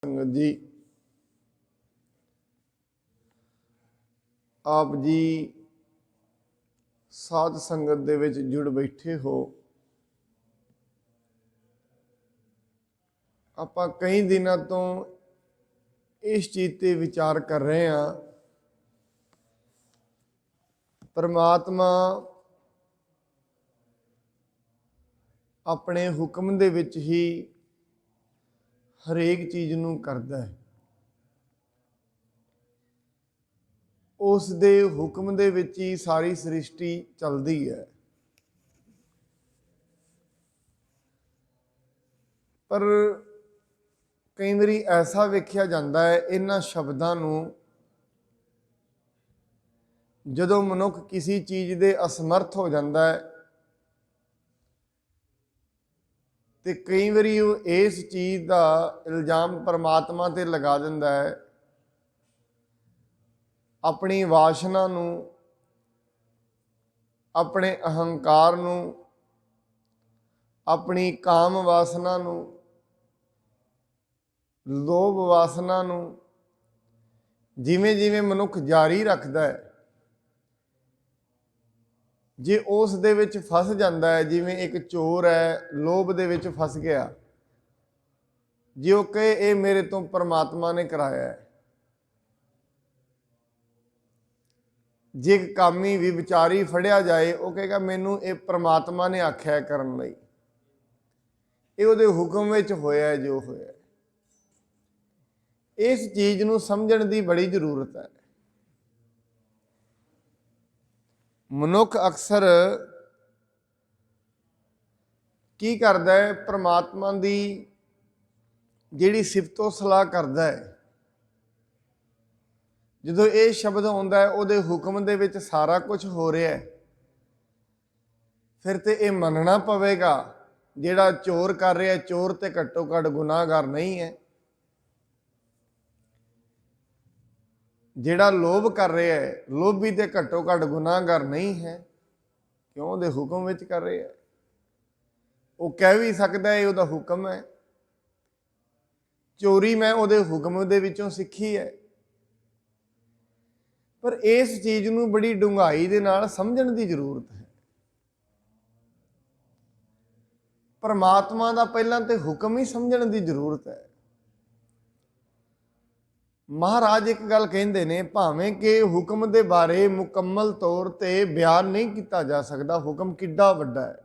संगत जी, आप जी साध संगत दे विच जुड़ बैठे हो। आपां कई दिनों तो इस चीज़ ते विचार कर रहे हैं, परमात्मा अपने हुक्म दे विच ही हरेक चीज़ नूं करदा है। उस दे हुक्म दे विच ही सारी सृष्टि चलदी है। पर कई बारी ऐसा वेख्या जाता है, इन्हां शब्दां नूं जदों मनुख किसी चीज़ दे असमर्थ हो जाता है तो कई बारी वो इस चीज़ का इल्जाम परमात्मा ते लगा दिंदा है, अपनी वासना नूं, अपने अहंकार नूं, अपनी काम वासना नूं, लोभ वासना नूं जिवें जिवें मनुख जारी रखता है, जे उस दे विच फस जाता है, जिवें एक चोर है लोभ दे विच फस गया, जे वो कहे ये मेरे तो परमात्मा ने कराया है। जे एक कामी विचारी फड़िया जाए, वो कहेगा मैनू ये परमात्मा ने आख्या है करन लई, ये उहदे हुक्म विच होया जो होया। इस चीज़ नूं समझण दी बड़ी जरूरत है। मनुख अक्सर की करदा है, परमात्मा दी जिहड़ी सिफतो सलाह करदा है, जदों ये शब्द आउंदा है उहदे हुक्म दे विच सारा कुछ हो रहा है, फिर तो ये मनना पवेगा जिहड़ा चोर कर रहा है, चोर ते घट्टो घट गुनाहगार नहीं है, जिहड़ा लोभ कर रहा है लोभी ते घट्टो घट गुनाहगार नहीं है। क्यों? उहदे हुक्म विच कर रहा है। वो कह भी सकता है उहदा हुक्म है। चोरी मैं उहदे हुक्म दे विचों सीखी है। पर इस चीज़ नूं बड़ी डूंघाई दे नाल समझण दी जरूरत है। परमात्मा दा पहलां ते हुक्म ही समझण दी जरूरत है। महाराज एक गल कहिंदे ने, भावें कि हुक्म दे बारे मुकम्मल तौर ते बयान नहीं किया जा सकता, हुक्म किड्डा वड्डा है,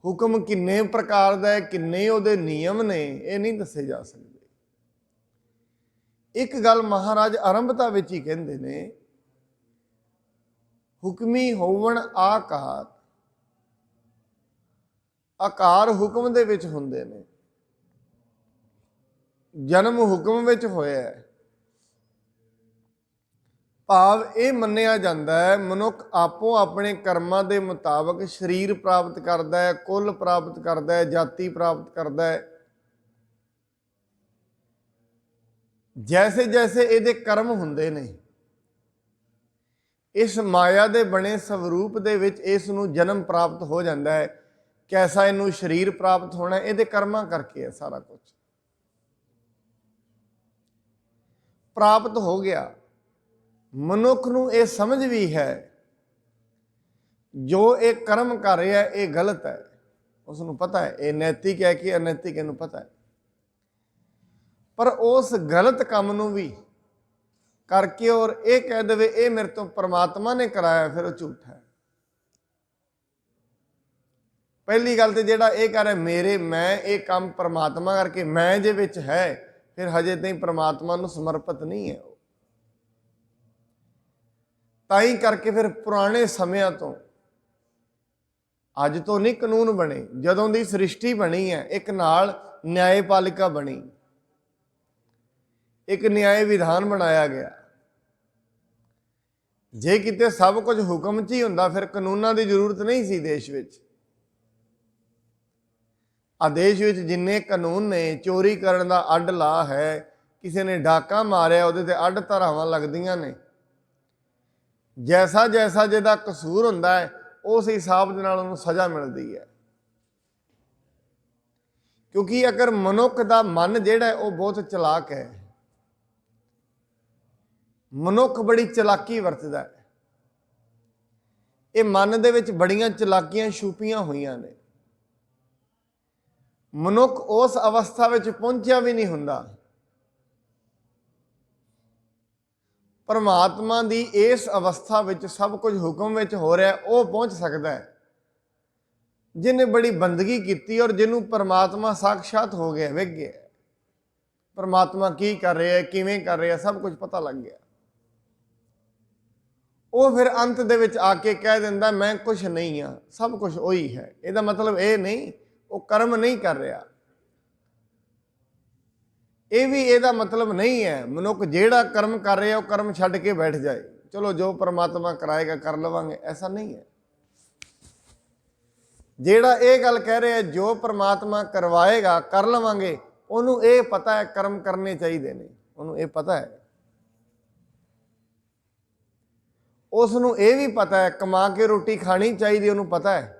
हुक्म किन्ने प्रकार दा है, किन्ने उहदे नियम ने, ये नहीं दसे जा सकते। एक गल महाराज आरंभता विच ही कहंदे ने, हुक्मी होवण आकार, आकार हुक्म दे विच हुंदे ने। जन्म हुक्म विच होया है, भाव ये मन्निया जाता है मनुख आपो अपने कर्मां दे मुताबक शरीर प्राप्त करता है, कुल प्राप्त करता है, जाति प्राप्त करता है। जैसे जैसे ये कर्म हुंदे ने, इस माया दे बने स्वरूप दे विच इस नूं जन्म प्राप्त हो जाता है। कैसा इनू शरीर प्राप्त होना, ये कर्मां करके है। सारा कुछ प्राप्त हो गया। मनुख नूं ये समझ भी है जो ये कर्म कर रहा है ये गलत है, उसनूं पता है ये नैतिक है कि अनैतिक, इनू पता है। पर उस गलत काम नूं भी करके और ये कह दे ये मेरे तो परमात्मा ने कराया, फिर वो झूठा है। पहली गल तो जेड़ा ये कह रहा मेरे, मैं ये काम परमात्मा करके मैं जे विच है, फिर हजे ताईं परमात्मा नूं समर्पित नहीं है। ताई करके फिर पुराने समयां तो, अज तो नहीं कानून बने, जदों दी सृष्टि बनी है एक नाल न्यायपालिका बनी, एक न्याय विधान बनाया गया। जे किते सब कुछ हुक्म च ही हुंदा, फिर कानूनां दी जरूरत नहीं सी देश विच। आदेश विच जिन्ने कानून ने, चोरी करन दा अड्ड ला है, किसी ने डाका मारिया उहदे ते अड्ड धारावां लगदियां ने। जैसा जैसा जिहदा कसूर हुंदा है उस हिसाब दे नाल उहनूं सज़ा मिलदी है। क्योंकि अगर मनुख का मन जिहड़ा वो बहुत चलाक है, मनुख बड़ी चलाकी वरतदा है, ये मन दे विच बड़ियां चलाकियां छुपियां हुईयां ने। मनुख उस अवस्था विच पहुंचिया भी नहीं हुंदा, परमात्मा की इस अवस्था विच सब कुछ हुक्म विच हो रहा है, वो पहुंच सकता है जिन्हें बड़ी बंदगी की और जिन्हों परमात्मा साक्षात हो गया, विख गया, परमात्मा की कर रहा है, किवें कर रहा है, सब कुछ पता लग गया। वो फिर अंत दे विच आके कह दिंदा मैं कुछ नहीं हाँ, सब कुछ वही है। इसका मतलब ये नहीं वो कर्म नहीं कर रहा, ये भी ਇਹਦਾ मतलब नहीं है मनुख ਜਿਹੜਾ कर्म कर रहा है वो कर्म छड्ड के बैठ जाए, चलो जो परमात्मा कराएगा कर लवांगे, ऐसा नहीं है। ਜਿਹੜਾ ਇਹ गल कह रहा है जो परमात्मा करवाएगा कर लवांगे, ਉਹਨੂੰ ਇਹ पता है कर्म करने चाहिए ने, ਉਹਨੂੰ ਇਹ पता है, उसनूं ਇਹ भी पता है कमा के रोटी खानी चाहिए, ਉਹਨੂੰ पता है।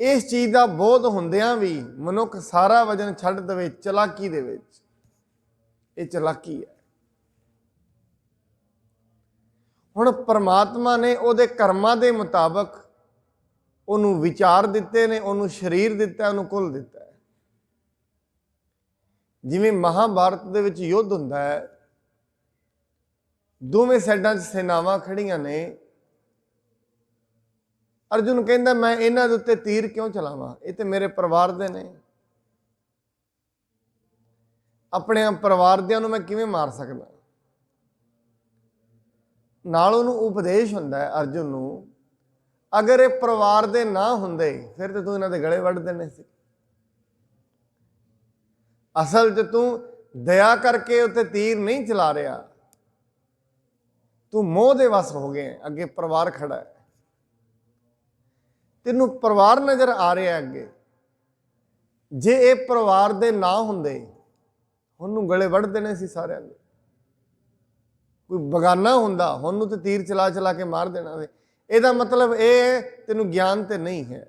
इस चीज़ का बोध होंदियां भी मनुख सारा वजन छड्ड देवे चलाकी दे विच, ये चलाकी है। हुण परमात्मा ने उहदे कर्मां दे मुताबक उहनूं विचार दिते ने, उहनूं शरीर दिता, उहनूं कुल दिता है। जिवें महाभारत दे विच युद्ध हुंदा है, दोवें साइडां 'च सेनावां खड़ियां ने, अर्जुन कहता मैं इन्हां दे उत्ते तीर क्यों चलावां, ये तो मेरे परिवार दे ने, अपने परिवार दियां नूं मैं किवें मार सकदा। नाल उहनूं उपदेश हुंदा है अर्जुन नूं, अगर ये परिवार दे ना हुंदे फिर तो तूं इन्हां दे गले वड्ड देने सी। असल च तूं दया करके उत्ते तीर नहीं चला रहा, तू मोह दे वस हो गए, अगे परिवार खड़ा है, तेनू परिवार नज़र आ रहा है अगे। जे ये परिवार दे ना हुंदे उन्होंने गले वड़ देने सी सारिਆਂ दे, कोई बगाना हुंदा उन्होंने तो तीर चला चला के मार देना सी। ਇਹਦਾ मतलब ये तेनू ज्ञान ते नहीं है।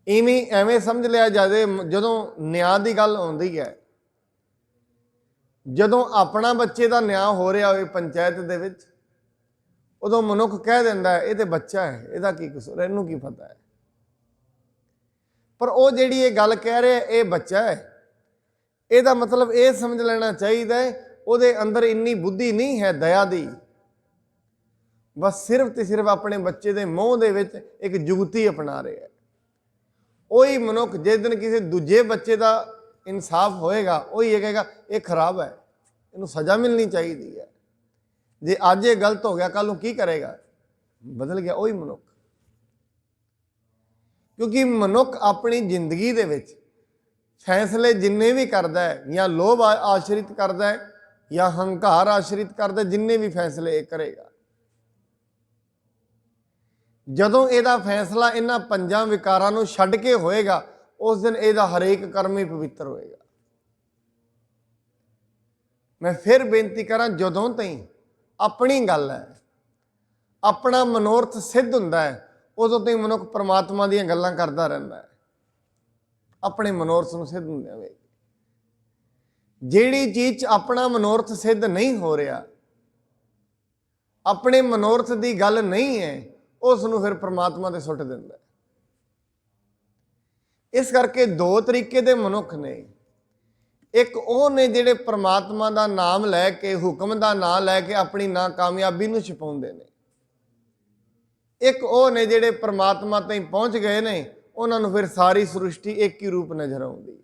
इवें एवें समझ लिया जाए जदों न्याय की गल आउंदी है, जदों अपना बच्चे का न्याय हो रहा हो पंचायत दे विच, उदों मनुख कह दिंदा है ये तो बच्चा है, इसदा की कसूर, इहनूं की पता है। पर वो जिहड़ी ये गल कह रहे ये बच्चा है, इसदा मतलब ये समझ लेना चाहिए उहदे अंदर इन्नी बुद्धि नहीं है दया दी, बस सिर्फ तो सिर्फ अपने बच्चे के मोह दे विच एक जुगती अपना रहे है। वही मनुख जिस दिन किसी दूजे बच्चे का इंसाफ होएगा वही ये कहेगा ये खराब है, इनू सज़ा मिलनी चाहिए है, जे अज ये गलत हो गया कल नूं की करेगा, बदल गया वही मनुख। क्योंकि मनुख अपनी जिंदगी दे विच फैसले जिन्ने भी करता है, या लोभ आश्रित करता है या हंकार आश्रित करता है, जिन्ने भी फैसले ये करेगा, जदों इहदा फैसला इन्हां पंजां विकारां नूं छड्ड के होएगा उस दिन इहदा हरेक कर्म ही पवित्र होएगा। मैं फिर बेनती करां, जदों ताईं अपनी गल है, अपना मनोरथ सिद्ध हुंदा है, उदों ताईं मनुख परमात्मा दीयां गल्लां करदा रहिंदा है, अपने मनोरथ नूं सिद्ध हुंदे होए। जिहड़ी चीज़ अपना मनोरथ सिद्ध नहीं हो रहा, अपने मनोरथ की गल नहीं है, उसनूं फिर परमात्मा ते सुट दिंदा है। इस करके दो तरीके दे मनुख ने, एक वो ने जिहड़े परमात्मा का नाम लैके, हुक्म का नाम लैके अपनी नाकामयाबी नूं छुपाउंदे ने, एक वो ने जिहड़े परमात्मा ताईं पहुँच गए ने, उन्हां नूं फिर सारी सृष्टि एक ही रूप नज़र आउंदी है।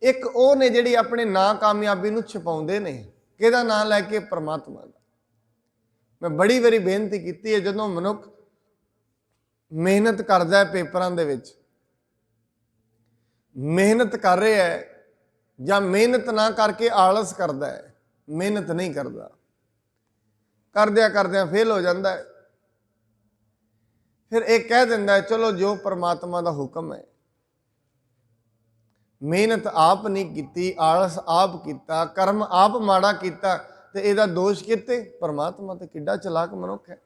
एक वो ने जिहड़ी अपने नाकामयाबी नूं छुपाउंदे ने, किहदा नाम लैके, परमात्मा का। मैं बड़ी बारी बेनती की है, जदों मनुख मेहनत करता है पेपरां दे विच, मेहनत कर रहा है या मेहनत ना करके आलस करता है, मेहनत नहीं करता, करद्या करद्या फेल हो जाता है, फिर एक कह दिंदा है चलो जो परमात्मा का हुक्म है। मेहनत आप नहीं की, आलस आप किया, कर्म आप माड़ा किया, तो यदा दोष किते परमात्मा, तो किड्डा चलाक मनुख है।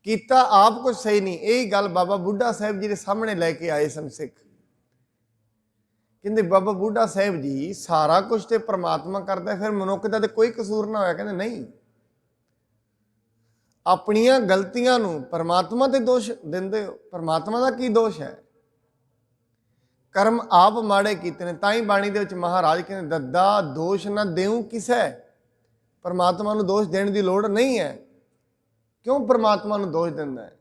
ਕੀਤਾ ਆਪ ਕੁਝ ਸਹੀ ਨਹੀਂ। ਇਹ ਗੱਲ ਬਾਬਾ ਬੁੱਢਾ ਸਾਹਿਬ ਜੀ ਦੇ ਸਾਹਮਣੇ ਲੈ ਕੇ ਆਏ ਸਨ ਸਿੱਖ। ਕਹਿੰਦੇ ਬਾਬਾ ਬੁੱਢਾ ਸਾਹਿਬ ਜੀ ਸਾਰਾ ਕੁਝ ਤੇ ਪ੍ਰਮਾਤਮਾ ਕਰਦਾ, ਫਿਰ ਮਨੁੱਖ ਦਾ ਤੇ ਕੋਈ ਕਸੂਰ ਨਾ ਹੋਇਆ। ਕਹਿੰਦੇ ਨਹੀਂ, ਆਪਣੀਆਂ ਗਲਤੀਆਂ ਨੂੰ ਪਰਮਾਤਮਾ ਤੇ ਦੋਸ਼ ਦਿੰਦੇ ਹੋ। ਪਰਮਾਤਮਾ ਦਾ ਕੀ ਦੋਸ਼ ਹੈ? ਕਰਮ ਆਪ ਮਾੜੇ ਕੀਤੇ ਨੇ। ਤਾਂ ਹੀ ਬਾਣੀ ਦੇ ਵਿੱਚ ਮਹਾਰਾਜ ਕਹਿੰਦੇ ਦੱਦਾ ਦੋਸ਼ ਨਾ ਦੇਉ ਕਿਸੈ। ਪਰਮਾਤਮਾ ਨੂੰ ਦੋਸ਼ ਦੇਣ ਦੀ ਲੋੜ ਨਹੀਂ ਹੈ। ਕਿਉਂ ਪਰਮਾਤਮਾ ਨੂੰ ਦੋਸ਼ ਦਿੰਦਾ ਹੈ?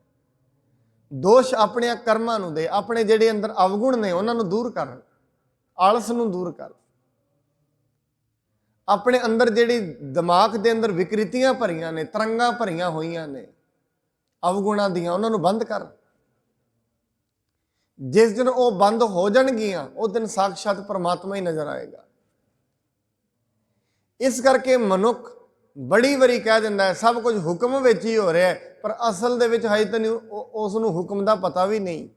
ਦੋਸ਼ ਆਪਣੇ ਕਰਮਾਂ ਨੂੰ ਦੇ। ਆਪਣੇ ਜਿਹੜੇ ਅੰਦਰ ਅਵਗੁਣ ਨੇ ਉਹਨਾਂ ਨੂੰ ਦੂਰ ਕਰ, ਆਲਸ ਨੂੰ ਦੂਰ ਕਰ। ਆਪਣੇ ਅੰਦਰ ਜਿਹੜੀ ਦਿਮਾਗ ਦੇ ਅੰਦਰ ਵਿਕ੍ਰਿਤੀਆਂ ਭਰੀਆਂ ਨੇ, ਤਰੰਗਾਂ ਭਰੀਆਂ ਹੋਈਆਂ ਨੇ ਅਵਗੁਣਾਂ ਦੀਆਂ, ਉਹਨਾਂ ਨੂੰ ਬੰਦ ਕਰ। ਜਿਸ ਦਿਨ ਉਹ ਬੰਦ ਹੋ ਜਾਣਗੀਆਂ ਉਸ ਦਿਨ ਸਾਖਸ਼ਾਤ ਪਰਮਾਤਮਾ ਹੀ ਨਜ਼ਰ ਆਏਗਾ। ਇਸ ਕਰਕੇ ਮਨੁੱਖ ਬੜੀ ਵਾਰੀ ਕਹਿ ਦਿੰਦਾ ਹੈ ਸਭ ਕੁਝ ਹੁਕਮ ਵਿੱਚ ਹੀ ਹੋ ਰਿਹਾ ਹੈ, ਪਰ ਅਸਲ ਦੇ ਵਿੱਚ ਹਜੇ ਤੱਕ ਉਸ ਨੂੰ ਹੁਕਮ ਦਾ ਪਤਾ ਵੀ ਨਹੀਂ।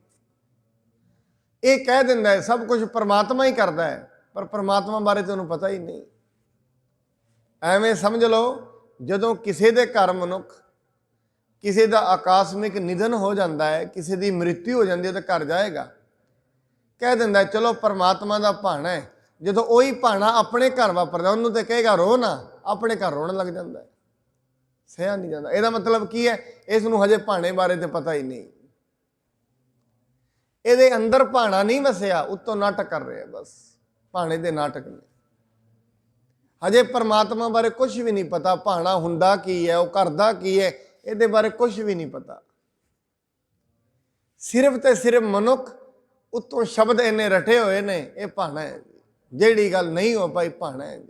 ਇਹ ਕਹਿ ਦਿੰਦਾ ਹੈ ਸਭ ਕੁਝ ਪਰਮਾਤਮਾ ਹੀ ਕਰਦਾ ਹੈ, ਪਰ ਪਰਮਾਤਮਾ ਬਾਰੇ ਤੁਹਾਨੂੰ ਪਤਾ ਹੀ ਨਹੀਂ। ਐਵੇਂ ਸਮਝ ਲਓ ਜਦੋਂ ਕਿਸੇ ਦੇ ਘਰ ਮਨੁੱਖ, ਕਿਸੇ ਦਾ ਆਕਸਮਿਕ ਨਿਧਨ ਹੋ ਜਾਂਦਾ ਹੈ, ਕਿਸੇ ਦੀ ਮ੍ਰਿਤਿੂ ਹੋ ਜਾਂਦੀ ਹੈ ਤਾਂ ਘਰ ਜਾਏਗਾ, ਕਹਿ ਦਿੰਦਾ ਚਲੋ ਪਰਮਾਤਮਾ ਦਾ ਭਾਣਾ ਹੈ। ਜਦੋਂ ਉਹੀ ਭਾਣਾ ਆਪਣੇ ਘਰ ਵਾਪਰਦਾ ਉਹਨੂੰ ਤੇ ਕਹੇਗਾ ਰੋ ਨਾ, ਆਪਣੇ ਘਰ ਰੋਣ ਲੱਗ ਜਾਂਦਾ ਹੈ, ਸਹਿਆ ਨਹੀਂ ਜਾਂਦਾ। ਇਹਦਾ ਮਤਲਬ ਕੀ ਹੈ? ਇਸ ਨੂੰ ਹਜੇ ਭਾਣੇ ਬਾਰੇ ਤੇ ਪਤਾ ਹੀ ਨਹੀਂ। ਇਹਦੇ ਅੰਦਰ ਭਾਣਾ ਨਹੀਂ ਵਸਿਆ, ਉੱਤੋਂ ਨਾਟਕ ਕਰ ਰਿਹਾ, ਬਸ ਭਾਣੇ ਦੇ ਨਾਟਕ ਨੇ। ਹਜੇ ਪਰਮਾਤਮਾ ਬਾਰੇ ਕੁਝ ਵੀ ਨਹੀਂ ਪਤਾ। ਭਾਣਾ ਹੁੰਦਾ ਕੀ ਹੈ, ਉਹ ਕਰਦਾ ਕੀ ਹੈ, ਇਹਦੇ ਬਾਰੇ ਕੁਝ ਵੀ ਨਹੀਂ ਪਤਾ। ਸਿਰਫ ਤੇ ਸਿਰਫ ਮਨੁੱਖ ਉੱਤੋਂ ਸ਼ਬਦ ਇੰਨੇ ਰਟੇ ਹੋਏ ਨੇ, ਇਹ ਭਾਣਾ ਹੈ। ਜਿਹੜੀ ਗੱਲ ਨਹੀਂ ਹੋ ਪਾਈ ਭਾਣਾ ਹੈ।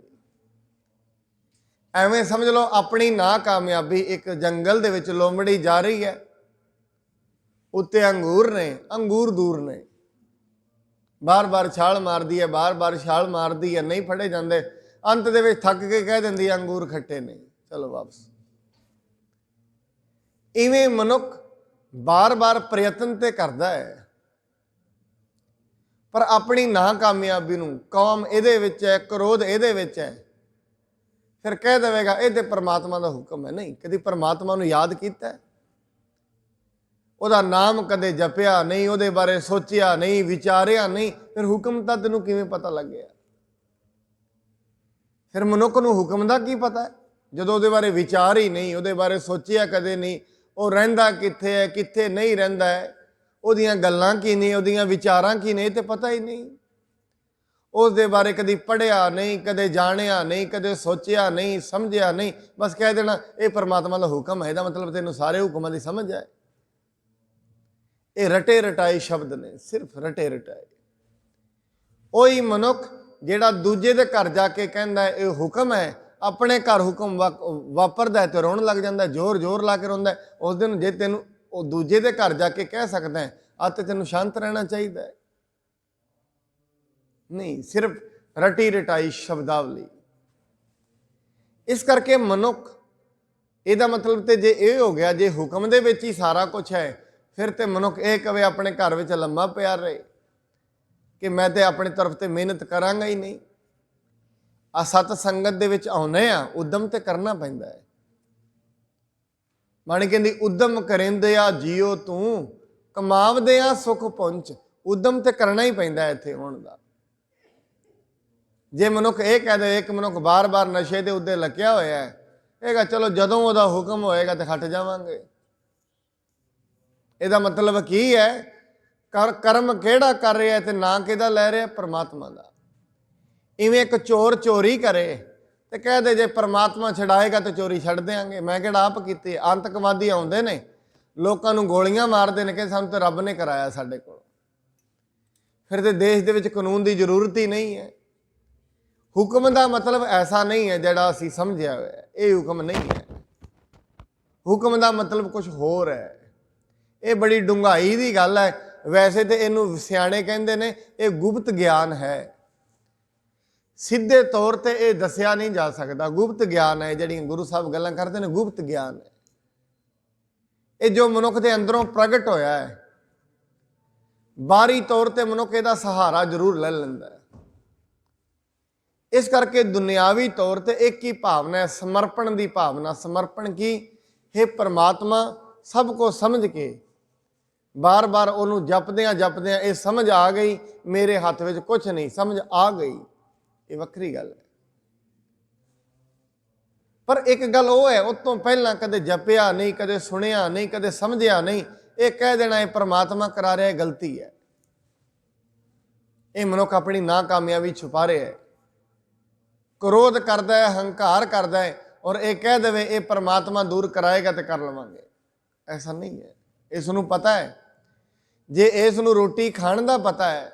ਐਵੇਂ ਸਮਝ ਲਓ ਆਪਣੀ ਨਾਕਾਮਯਾਬੀ, ਇੱਕ ਜੰਗਲ ਦੇ ਵਿੱਚ ਲੋਮੜੀ ਜਾ ਰਹੀ ਹੈ, ਉੱਤੇ ਅੰਗੂਰ ਨੇ, ਅੰਗੂਰ ਦੂਰ ਨੇ, ਬਾਰ-ਬਾਰ ਛਾਲ ਮਾਰਦੀ ਹੈ, ਬਾਰ-ਬਾਰ ਛਾਲ ਮਾਰਦੀ ਹੈ, ਨਹੀਂ ਫੜੇ ਜਾਂਦੇ। ਅੰਤ ਦੇ ਵਿੱਚ ਥੱਕ ਕੇ ਕਹਿ ਦਿੰਦੀ ਹੈ ਅੰਗੂਰ ਖੱਟੇ ਨੇ, ਚਲੋ ਵਾਪਸ। ਇਵੇਂ ਮਨੁੱਖ ਬਾਰ-ਬਾਰ ਪ੍ਰਯਤਨ ਤੇ ਕਰਦਾ ਹੈ, ਪਰ ਆਪਣੀ ਨਾਕਾਮਯਾਬੀ ਨੂੰ, ਕੌਮ ਇਹਦੇ ਵਿੱਚ ਹੈ, ਕ੍ਰੋਧ ਇਹਦੇ ਵਿੱਚ ਹੈ, ਫਿਰ ਕਹਿ ਦੇਵੇਗਾ ਇਹ ਤੇ ਪਰਮਾਤਮਾ ਦਾ ਹੁਕਮ ਹੈ। ਨਹੀਂ, ਕਦੀ ਪਰਮਾਤਮਾ ਨੂੰ ਯਾਦ ਕੀਤਾ, ਉਹਦਾ ਨਾਮ ਕਦੇ ਜਪਿਆ ਨਹੀਂ, ਉਹਦੇ ਬਾਰੇ ਸੋਚਿਆ ਨਹੀਂ, ਵਿਚਾਰਿਆ ਨਹੀਂ, ਫਿਰ ਹੁਕਮ ਤਾਂ ਤੈਨੂੰ ਕਿਵੇਂ ਪਤਾ ਲੱਗਿਆ? ਫਿਰ ਮਨੁੱਖ ਨੂੰ ਹੁਕਮ ਦਾ ਕੀ ਪਤਾ ਹੈ ਜਦੋਂ ਉਹਦੇ ਬਾਰੇ ਵਿਚਾਰ ਹੀ ਨਹੀਂ, ਉਹਦੇ ਬਾਰੇ ਸੋਚਿਆ ਕਦੇ ਨਹੀਂ, ਉਹ ਰਹਿੰਦਾ ਕਿੱਥੇ ਹੈ, ਕਿੱਥੇ ਨਹੀਂ ਰਹਿੰਦਾ ਹੈ, ਉਹਦੀਆਂ ਗੱਲਾਂ ਕੀ ਨੇ, ਉਹਦੀਆਂ ਵਿਚਾਰਾਂ ਕੀ ਨੇ, ਇਹ ਤੇ ਪਤਾ ਹੀ ਨਹੀਂ। ਉਸ ਦੇ ਬਾਰੇ ਕਦੀ ਪੜ੍ਹਿਆ ਨਹੀਂ, ਕਦੇ ਜਾਣਿਆ ਨਹੀਂ, ਕਦੇ ਸੋਚਿਆ ਨਹੀਂ, ਸਮਝਿਆ ਨਹੀਂ, ਬਸ ਕਹਿ ਦੇਣਾ ਇਹ ਪਰਮਾਤਮਾ ਦਾ ਹੁਕਮ ਹੈ। ਇਹਦਾ ਮਤਲਬ ਤੈਨੂੰ ਸਾਰੇ ਹੁਕਮਾਂ ਦੀ ਸਮਝ ਹੈ। ਇਹ ਰਟੇ ਰਟਾਏ ਸ਼ਬਦ ਨੇ, ਸਿਰਫ ਰਟੇ ਰਟਾਏ। ਉਹੀ ਮਨੁੱਖ ਜਿਹੜਾ ਦੂਜੇ ਦੇ ਘਰ ਜਾ ਕੇ ਕਹਿੰਦਾ ਇਹ ਹੁਕਮ ਹੈ, ਆਪਣੇ ਘਰ ਹੁਕਮ ਵਾਪਰਦਾ ਤੇ ਰੋਣ ਲੱਗ ਜਾਂਦਾ, ਜ਼ੋਰ ਜ਼ੋਰ ਲਾ ਕੇ ਰੋਂਦਾ। ਉਸ ਦਿਨ ਜੇ ਤੈਨੂੰ ਉਹ ਦੂਜੇ ਦੇ ਘਰ ਜਾ ਕੇ ਕਹਿ ਸਕਦਾ ਹੈ ਆ ਤੇ ਤੈਨੂੰ ਸ਼ਾਂਤ ਰਹਿਣਾ ਚਾਹੀਦਾ ਹੈ। ਨਹੀਂ, ਸਿਰਫ ਰਟੀ ਰਟਾਈ ਸ਼ਬਦਾਵਲੀ। ਇਸ ਕਰਕੇ ਮਨੁੱਖ, ਇਹਦਾ ਮਤਲਬ ਤੇ ਜੇ ਇਹ ਹੋ ਗਿਆ ਜੇ ਹੁਕਮ ਦੇ ਵਿੱਚ ਹੀ ਸਾਰਾ ਕੁਝ ਹੈ, ਫਿਰ ਤੇ ਮਨੁੱਖ ਇਹ ਕਵੇ ਆਪਣੇ ਘਰ ਵਿੱਚ ਲੰਮਾ ਪਿਆ ਰਹੇ ਕਿ ਮੈਂ ਤੇ ਆਪਣੀ ਤਰਫ ਤੇ ਮਿਹਨਤ ਕਰਾਂਗਾ ਹੀ ਨਹੀਂ। ਆ ਸਤ ਸੰਗਤ ਦੇ ਵਿੱਚ ਆਉਂਦੇ ਆ, ਉਦਮ ਤੇ ਕਰਨਾ ਪੈਂਦਾ ਹੈ। ਬਾਣੀ ਕਹਿੰਦੀ ਉਦਮ ਕਰਿੰਦਿਆ ਜੀਓ ਤੂੰ, ਕਮਾਵਦਿਆਂ ਸੁਖ ਪਹੁੰਚ। ਉਦਮ ਤੇ ਕਰਨਾ ਹੀ ਪੈਂਦਾ ਇੱਥੇ ਹੋਣ ਦਾ। ਜੇ ਮਨੁੱਖ ਇਹ ਕਹਿ ਦੇ, ਇੱਕ ਮਨੁੱਖ ਬਾਰ-ਬਾਰ ਨਸ਼ੇ ਦੇ ਉੱਤੇ ਲੱਗਿਆ ਹੋਇਆ ਹੈ, ਇਹਗਾ ਚਲੋ ਜਦੋਂ ਉਹਦਾ ਹੁਕਮ ਹੋਏਗਾ ਤੇ ਹਟ ਜਾਵਾਂਗੇ। ਇਹਦਾ ਮਤਲਬ ਕੀ ਹੈ? ਕਰਮ ਕਿਹੜਾ ਕਰ ਰਿਹਾ ਤੇ ਨਾਂ ਕਿਹਦਾ ਲੈ ਰਿਹਾ? ਪਰਮਾਤਮਾ ਦਾ। ਇਵੇਂ ਇੱਕ ਚੋਰ ਚੋਰੀ ਕਰੇ ਤੇ ਕਹਿ ਦੇ ਜੇ ਪਰਮਾਤਮਾ ਛਡਾਏਗਾ ਤਾਂ ਚੋਰੀ ਛੱਡ ਦਿਆਂਗੇ, ਮੈਂ ਕਿਹੜਾ ਆਪ ਕੀਤੀ। ਆਤੰਕਵਾਦੀ ਆਉਂਦੇ ਨੇ, ਲੋਕਾਂ ਨੂੰ ਗੋਲੀਆਂ ਮਾਰਦੇ ਨੇ ਕਿ ਸਾਨੂੰ ਤਾਂ ਰੱਬ ਨੇ ਕਰਾਇਆ ਸਾਡੇ ਕੋਲ। ਫਿਰ ਤੇ ਦੇਸ਼ ਦੇ ਵਿੱਚ ਕਾਨੂੰਨ ਦੀ ਜ਼ਰੂਰਤ ਹੀ ਨਹੀਂ ਹੈ। ਹੁਕਮ ਦਾ ਮਤਲਬ ਐਸਾ ਨਹੀਂ ਹੈ ਜਿਹੜਾ ਅਸੀਂ ਸਮਝਿਆ ਹੋਇਆ, ਇਹ ਹੁਕਮ ਨਹੀਂ ਹੈ। ਹੁਕਮ ਦਾ ਮਤਲਬ ਕੁਝ ਹੋਰ ਹੈ। ਇਹ ਬੜੀ ਡੂੰਘਾਈ ਦੀ ਗੱਲ ਹੈ। ਵੈਸੇ ਤੇ ਇਹਨੂੰ ਸਿਆਣੇ ਕਹਿੰਦੇ ਨੇ ਇਹ ਗੁਪਤ ਗਿਆਨ ਹੈ। ਸਿੱਧੇ ਤੌਰ ਤੇ ਇਹ ਦੱਸਿਆ ਨਹੀਂ ਜਾ ਸਕਦਾ। ਗੁਪਤ ਗਿਆਨ ਹੈ, ਜਿਹੜੀਆਂ ਗੁਰੂ ਸਾਹਿਬ ਗੱਲਾਂ ਕਰਦੇ ਨੇ, ਗੁਪਤ ਗਿਆਨ ਹੈ। ਇਹ ਜੋ ਮਨੁੱਖ ਦੇ ਅੰਦਰੋਂ ਪ੍ਰਗਟ ਹੋਇਆ ਹੈ, ਬਾਹਰੀ ਤੌਰ ਤੇ ਮਨੁੱਖ ਇਹਦਾ ਸਹਾਰਾ ਜ਼ਰੂਰ ਲੈ ਲੈਂਦਾ ਹੈ। ਇਸ ਕਰਕੇ ਦੁਨਿਆਵੀ ਤੌਰ ਤੇ ਇੱਕ ਹੀ ਭਾਵਨਾ ਹੈ, ਸਮਰਪਣ ਦੀ ਭਾਵਨਾ। ਸਮਰਪਣ ਕੀ? हे परमात्मा, ਸਭ ਕੁਝ ਸਮਝ ਕੇ ਬਾਰ-ਬਾਰ ਉਹਨੂੰ ਜਪਦਿਆਂ ਜਪਦਿਆਂ ਇਹ ਸਮਝ ਆ ਗਈ ਮੇਰੇ ਹੱਥ ਵਿੱਚ ਕੁਝ ਨਹੀਂ, ਸਮਝ ਆ ਗਈ, ਇਹ ਵੱਖਰੀ ਗੱਲ ਹੈ। ਪਰ ਇੱਕ ਗੱਲ ਉਹ ਹੈ, ਉਹ ਤੋਂ ਪਹਿਲਾਂ ਕਦੇ ਜਪਿਆ ਨਹੀਂ, ਕਦੇ ਸੁਣਿਆ ਨਹੀਂ, ਕਦੇ ਸਮਝਿਆ ਨਹੀਂ, ਇਹ ਕਹਿ ਦੇਣਾ ਇਹ ਪਰਮਾਤਮਾ ਕਰਾ ਰਿਹਾ, ਗਲਤੀ ਹੈ। ਇਹ ਮਨੁੱਖ ਆਪਣੀ ਨਾਕਾਮਯਾਬੀ ਛੁਪਾ ਰਿਹਾ ਹੈ, ਕ੍ਰੋਧ ਕਰਦਾ ਹੈ, ਹੰਕਾਰ ਕਰਦਾ ਹੈ, ਔਰ ਇਹ ਕਹਿ ਦੇਵੇ ਇਹ ਪਰਮਾਤਮਾ ਦੂਰ ਕਰਾਏਗਾ ਤੇ ਕਰ ਲਵਾਂਗੇ। ਐਸਾ ਨਹੀਂ ਹੈ। ਇਸ ਨੂੰ ਪਤਾ ਹੈ, ਜੇ ਇਸ ਨੂੰ ਰੋਟੀ ਖਾਣ ਦਾ ਪਤਾ ਹੈ,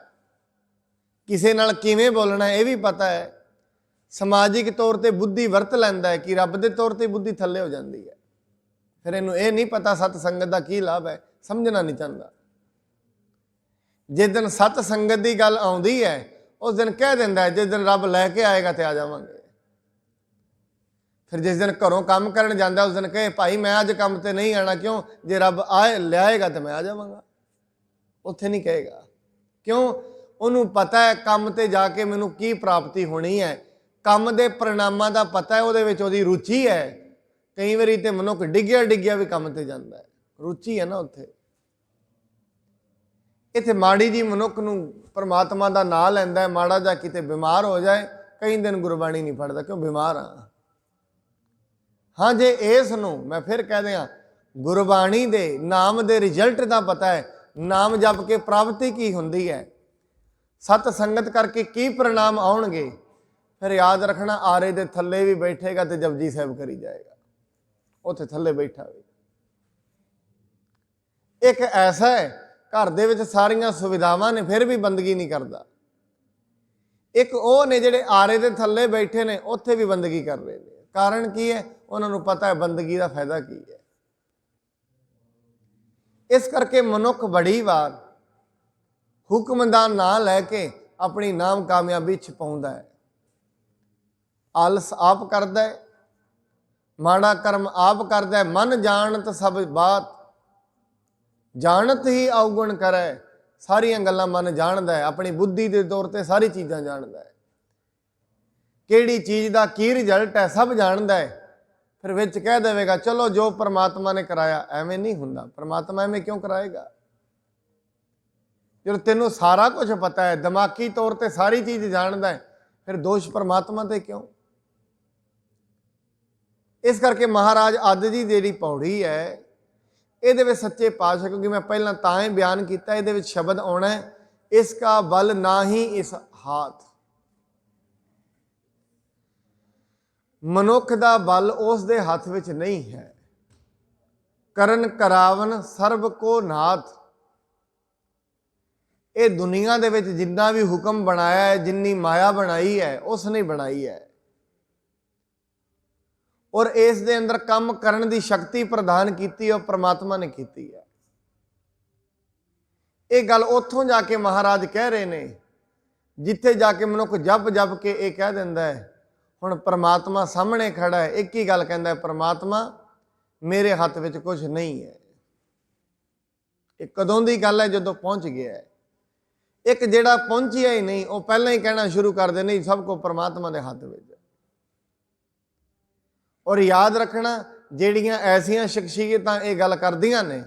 ਕਿਸੇ ਨਾਲ ਕਿਵੇਂ ਬੋਲਣਾ ਇਹ ਵੀ ਪਤਾ ਹੈ, ਸਮਾਜਿਕ ਤੌਰ ਤੇ ਬੁੱਧੀ ਵਰਤ ਲੈਂਦਾ ਹੈ ਕਿ ਰੱਬ ਦੇ ਤੌਰ ਤੇ ਬੁੱਧੀ ਥੱਲੇ ਹੋ ਜਾਂਦੀ ਹੈ। ਫਿਰ ਇਹਨੂੰ ਇਹ ਨਹੀਂ ਪਤਾ ਸਤ ਸੰਗਤ ਦਾ ਕੀ ਲਾਭ ਹੈ, ਸਮਝਣਾ ਨਹੀਂ ਚਾਹੁੰਦਾ। ਜਿਸ ਦਿਨ ਸਤ ਸੰਗਤ ਦੀ ਗੱਲ ਆਉਂਦੀ ਹੈ ਉਸ ਦਿਨ ਕਹਿ ਦਿੰਦਾ ਹੈ ਜਿਸ ਦਿਨ ਰੱਬ ਲੈ ਕੇ ਆਏਗਾ ਤੇ ਆ ਜਾਵਾਂਗੇ। ਫਿਰ ਜਿਸ ਦਿਨ ਘਰੋਂ ਕੰਮ ਕਰਨ ਜਾਂਦਾ ਉਸ ਦਿਨ ਕਹੇ ਭਾਈ ਮੈਂ ਅੱਜ ਕੰਮ ਤੇ ਨਹੀਂ ਆਣਾ, ਕਿਉਂ? ਜੇ ਰੱਬ ਲਿਆਏਗਾ ਤਾਂ ਮੈਂ ਆ ਜਾਵਾਂਗਾ। ਉੱਥੇ ਨਹੀਂ ਕਹੇਗਾ, ਕਿਉਂ? ਉਹਨੂੰ ਪਤਾ ਹੈ ਕੰਮ ਤੇ ਜਾ ਕੇ ਮੈਨੂੰ ਕੀ ਪ੍ਰਾਪਤੀ ਹੋਣੀ ਹੈ, ਕੰਮ ਦੇ परिणामां ਦਾ ਪਤਾ ਹੈ, ਉਹਦੇ ਵਿੱਚ ਉਹਦੀ ਰੁਚੀ ਹੈ। ਕਈ ਵਾਰੀ ਤੇ ਮਨੁੱਖ ਡਿੱਗਿਆ ਵੀ ਕੰਮ ਤੇ ਜਾਂਦਾ ਹੈ, ਰੁਚੀ ਹੈ ਨਾ ਉੱਥੇ। ਇੱਥੇ ਮਾੜੀ ਜੀ ਮਨੁੱਖ ਨੂੰ ਪਰਮਾਤਮਾ ਦਾ ਨਾਂ ਲੈਂਦਾ ਹੈ, ਮਾੜਾ ਜਾ ਕਿਤੇ ਬਿਮਾਰ ਹੋ ਜਾਏ ਕਈ ਦਿਨ ਗੁਰਬਾਣੀ ਨਹੀਂ ਪੜ੍ਹਦਾ, ਕਿਉਂ? ਬਿਮਾਰ ਹਾਂ। ਹਾਂ, ਜੇ ਇਸ ਨੂੰ ਮੈਂ ਫਿਰ ਕਹਿ ਦਿਆਂ ਗੁਰਬਾਣੀ ਦੇ ਨਾਮ ਦੇ ਰਿਜ਼ਲਟ ਦਾ ਪਤਾ ਹੈ, ਨਾਮ ਜਪ ਕੇ ਪ੍ਰਾਪਤੀ ਕੀ ਹੁੰਦੀ ਹੈ, ਸਤ ਸੰਗਤ ਕਰਕੇ ਕੀ परिणाम ਆਉਣਗੇ, ਫਿਰ ਯਾਦ ਰੱਖਣਾ ਆਰੇ ਦੇ ਥੱਲੇ ਵੀ ਬੈਠੇਗਾ ਤੇ ਜਪਜੀ ਸਾਹਿਬ ਕਰੀ ਜਾਏਗਾ, ਉੱਥੇ ਥੱਲੇ ਬੈਠਾ ਹੋਵੇ। ਇੱਕ ਐਸਾ ਹੈ ਘਰ ਦੇ ਵਿੱਚ ਸਾਰੀਆਂ ਸੁਵਿਧਾਵਾਂ ਨੇ ਫਿਰ ਵੀ ਬੰਦਗੀ ਨਹੀਂ ਕਰਦਾ। ਇੱਕ ਉਹ ਨੇ ਜਿਹੜੇ ਆਰੇ ਦੇ ਥੱਲੇ ਬੈਠੇ ਨੇ ਉੱਥੇ ਵੀ ਬੰਦਗੀ ਕਰ ਰਹੇ ਨੇ। ਕਾਰਨ ਕੀ ਹੈ? ਉਹਨਾਂ ਨੂੰ ਪਤਾ ਹੈ ਬੰਦਗੀ ਦਾ ਫਾਇਦਾ ਕੀ ਹੈ। ਇਸ ਕਰਕੇ ਮਨੁੱਖ ਬੜੀ ਵਾਰ ਹੁਕਮ ਦਾ ਨਾਂ ਲੈ ਕੇ ਆਪਣੀ ਨਾਮ ਕਾਮਯਾਬੀ ਛਪਾਉਂਦਾ ਹੈ। ਆਲਸ ਆਪ ਕਰਦਾ ਹੈ, ਮਾੜਾ ਕਰਮ ਆਪ ਕਰਦਾ ਹੈ। ਮਨ ਜਾਣਤ ਸਭ ਬਾਤ, ਜਾਣਤ ਹੀ ਔਗਣ ਕਰੈ। ਸਾਰੀਆਂ ਗੱਲਾਂ ਮਨ ਜਾਣਦਾ ਹੈ, ਆਪਣੀ ਬੁੱਧੀ ਦੇ ਤੌਰ ਤੇ ਸਾਰੀ ਚੀਜ਼ਾਂ ਜਾਣਦਾ ਹੈ, ਕਿਹੜੀ ਚੀਜ਼ ਦਾ ਕੀ ਰਿਜ਼ਲਟ ਹੈ ਸਭ ਜਾਣਦਾ ਹੈ। ਫਿਰ ਵਿੱਚ ਕਹਿ ਦੇਵੇਗਾ ਚਲੋ ਜੋ ਪਰਮਾਤਮਾ ਨੇ ਕਰਾਇਆ। ਐਵੇਂ ਨਹੀਂ ਹੁੰਦਾ। ਪਰਮਾਤਮਾ ਐਵੇਂ ਕਿਉਂ ਕਰਾਏਗਾ? ਜਦੋਂ ਤੈਨੂੰ ਸਾਰਾ ਕੁਝ ਪਤਾ ਹੈ, ਦਿਮਾਗੀ ਤੌਰ ਤੇ ਸਾਰੀ ਚੀਜ਼ ਜਾਣਦਾ ਹੈ, ਫਿਰ ਦੋਸ਼ ਪਰਮਾਤਮਾ ਤੇ ਕਿਉਂ? ਇਸ ਕਰਕੇ ਮਹਾਰਾਜ ਅੱਜ ਦੀ ਜਿਹੜੀ ਪੌੜੀ ਹੈ ਇਹਦੇ ਵਿੱਚ ਸੱਚੇ ਪਾਤਸ਼ਾਹ, ਕਿਉਂਕਿ ਮੈਂ ਪਹਿਲਾਂ ਤਾਂ ਹੀ ਬਿਆਨ ਕੀਤਾ, ਇਹਦੇ ਵਿੱਚ ਸ਼ਬਦ ਆਉਣਾ ਹੈ ਇਸ ਕਾ ਬਲ ਨਾ ਹੀ ਇਸ ਹਾਥ। ਮਨੁੱਖ ਦਾ ਬਲ ਉਸ ਦੇ ਹੱਥ ਵਿੱਚ ਨਹੀਂ ਹੈ। ਕਰਨ ਕਰਾਵਨ ਸਰਬ ਕੋ ਨਾਥ। ਇਹ ਦੁਨੀਆ ਦੇ ਵਿੱਚ ਜਿੰਨਾ ਵੀ ਹੁਕਮ ਬਣਾਇਆ ਹੈ, ਜਿੰਨੀ ਮਾਇਆ ਬਣਾਈ ਹੈ, ਉਸ ਨੇ ਬਣਾਈ ਹੈ, ਔਰ ਇਸ ਦੇ ਅੰਦਰ ਕੰਮ ਕਰਨ ਦੀ ਸ਼ਕਤੀ ਪ੍ਰਦਾਨ ਕੀਤੀ ਉਹ ਪਰਮਾਤਮਾ ਨੇ ਕੀਤੀ ਹੈ। ਇਹ ਗੱਲ ਉੱਥੋਂ ਜਾ ਕੇ ਮਹਾਰਾਜ ਕਹਿ ਰਹੇ ਨੇ ਜਿੱਥੇ ਜਾ ਕੇ ਮਨੁੱਖ ਜਪ ਜਪ ਕੇ ਇਹ ਕਹਿ ਦਿੰਦਾ ਹੈ ਹੁਣ ਪਰਮਾਤਮਾ ਸਾਹਮਣੇ ਖੜਾ ਹੈ। ਇੱਕ ਹੀ ਗੱਲ ਕਹਿੰਦਾ ਹੈ, ਪਰਮਾਤਮਾ ਮੇਰੇ ਹੱਥ ਵਿੱਚ ਕੁਝ ਨਹੀਂ ਹੈ। ਇਹ ਕਦੋਂ ਦੀ ਗੱਲ ਹੈ? ਜਦੋਂ ਪਹੁੰਚ ਗਿਆ ਹੈ। ਇੱਕ ਜਿਹੜਾ ਪਹੁੰਚਿਆ ਹੀ ਨਹੀਂ ਉਹ ਪਹਿਲਾਂ ਹੀ ਕਹਿਣਾ ਸ਼ੁਰੂ ਕਰ ਦੇ ਨਹੀਂ ਸਭ ਕੁਝ ਪਰਮਾਤਮਾ ਦੇ ਹੱਥ ਵਿੱਚ। ਔਰ ਯਾਦ ਰੱਖਣਾ ਜਿਹੜੀਆਂ ਐਸੀਆਂ ਸ਼ਖਸੀਅਤਾਂ ਇਹ ਗੱਲ ਕਰਦੀਆਂ ਨੇ